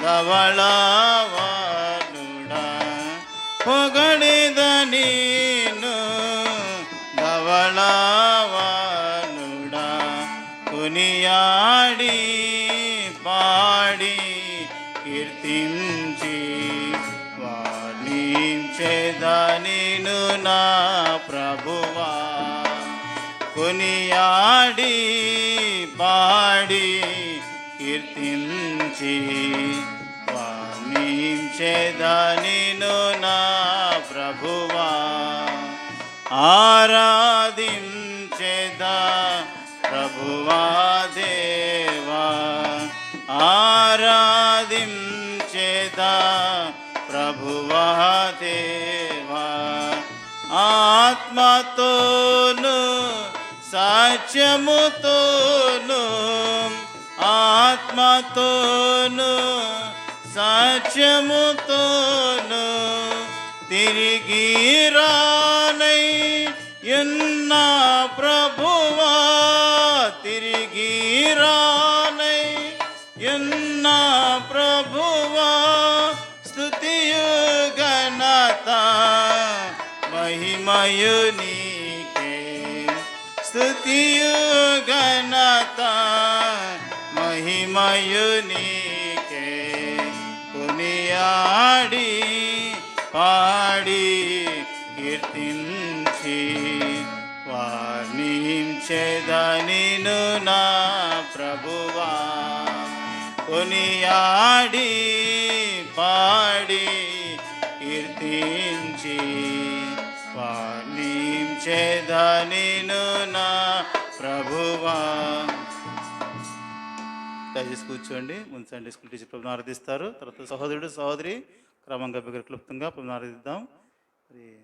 ధవళవానుడా, పొగడెద నిన్ను ధవళవానుడా. కొనియాడి పాడి కీర్తించి వర్ణించెదనిను నా ప్రభువా. కొనియాడి పాడి కీర్తించి వర్ణించెదనిను నా ప్రభువా. ఆరాధించెదా ప్రభువా దేవా, ఆరాధించెదా ప్రభువా దేవా. ఆత్మతోను సత్యముతోను, ఆత్మతోను సత్యముతోను తిరిగి రానై ఎన్న ప్రభువా, తిరిగి రానై ఎన్న ప్రభువా. స్తుతియు ఘనత మహిమయు నీకే, స్తుతియు ఘనత మహిమయు నీకే. కొనియాడి పాడి కీర్తించి వర్ణించెదనిను నా ప్రభువా. కొనియాడి పాడి కీర్తించి వర్ణించెదనిను నా ప్రభువా. దయచేసి కూర్చోండి. ముందు సండే స్కూల్ టీచర్ ప్రభుని ఆరాధిస్తారు. తర్వాత సహోదరుడు సహోదరి క్రమంగా క్లుప్తంగా ప్రభుని ఆరాధిద్దాం. మరి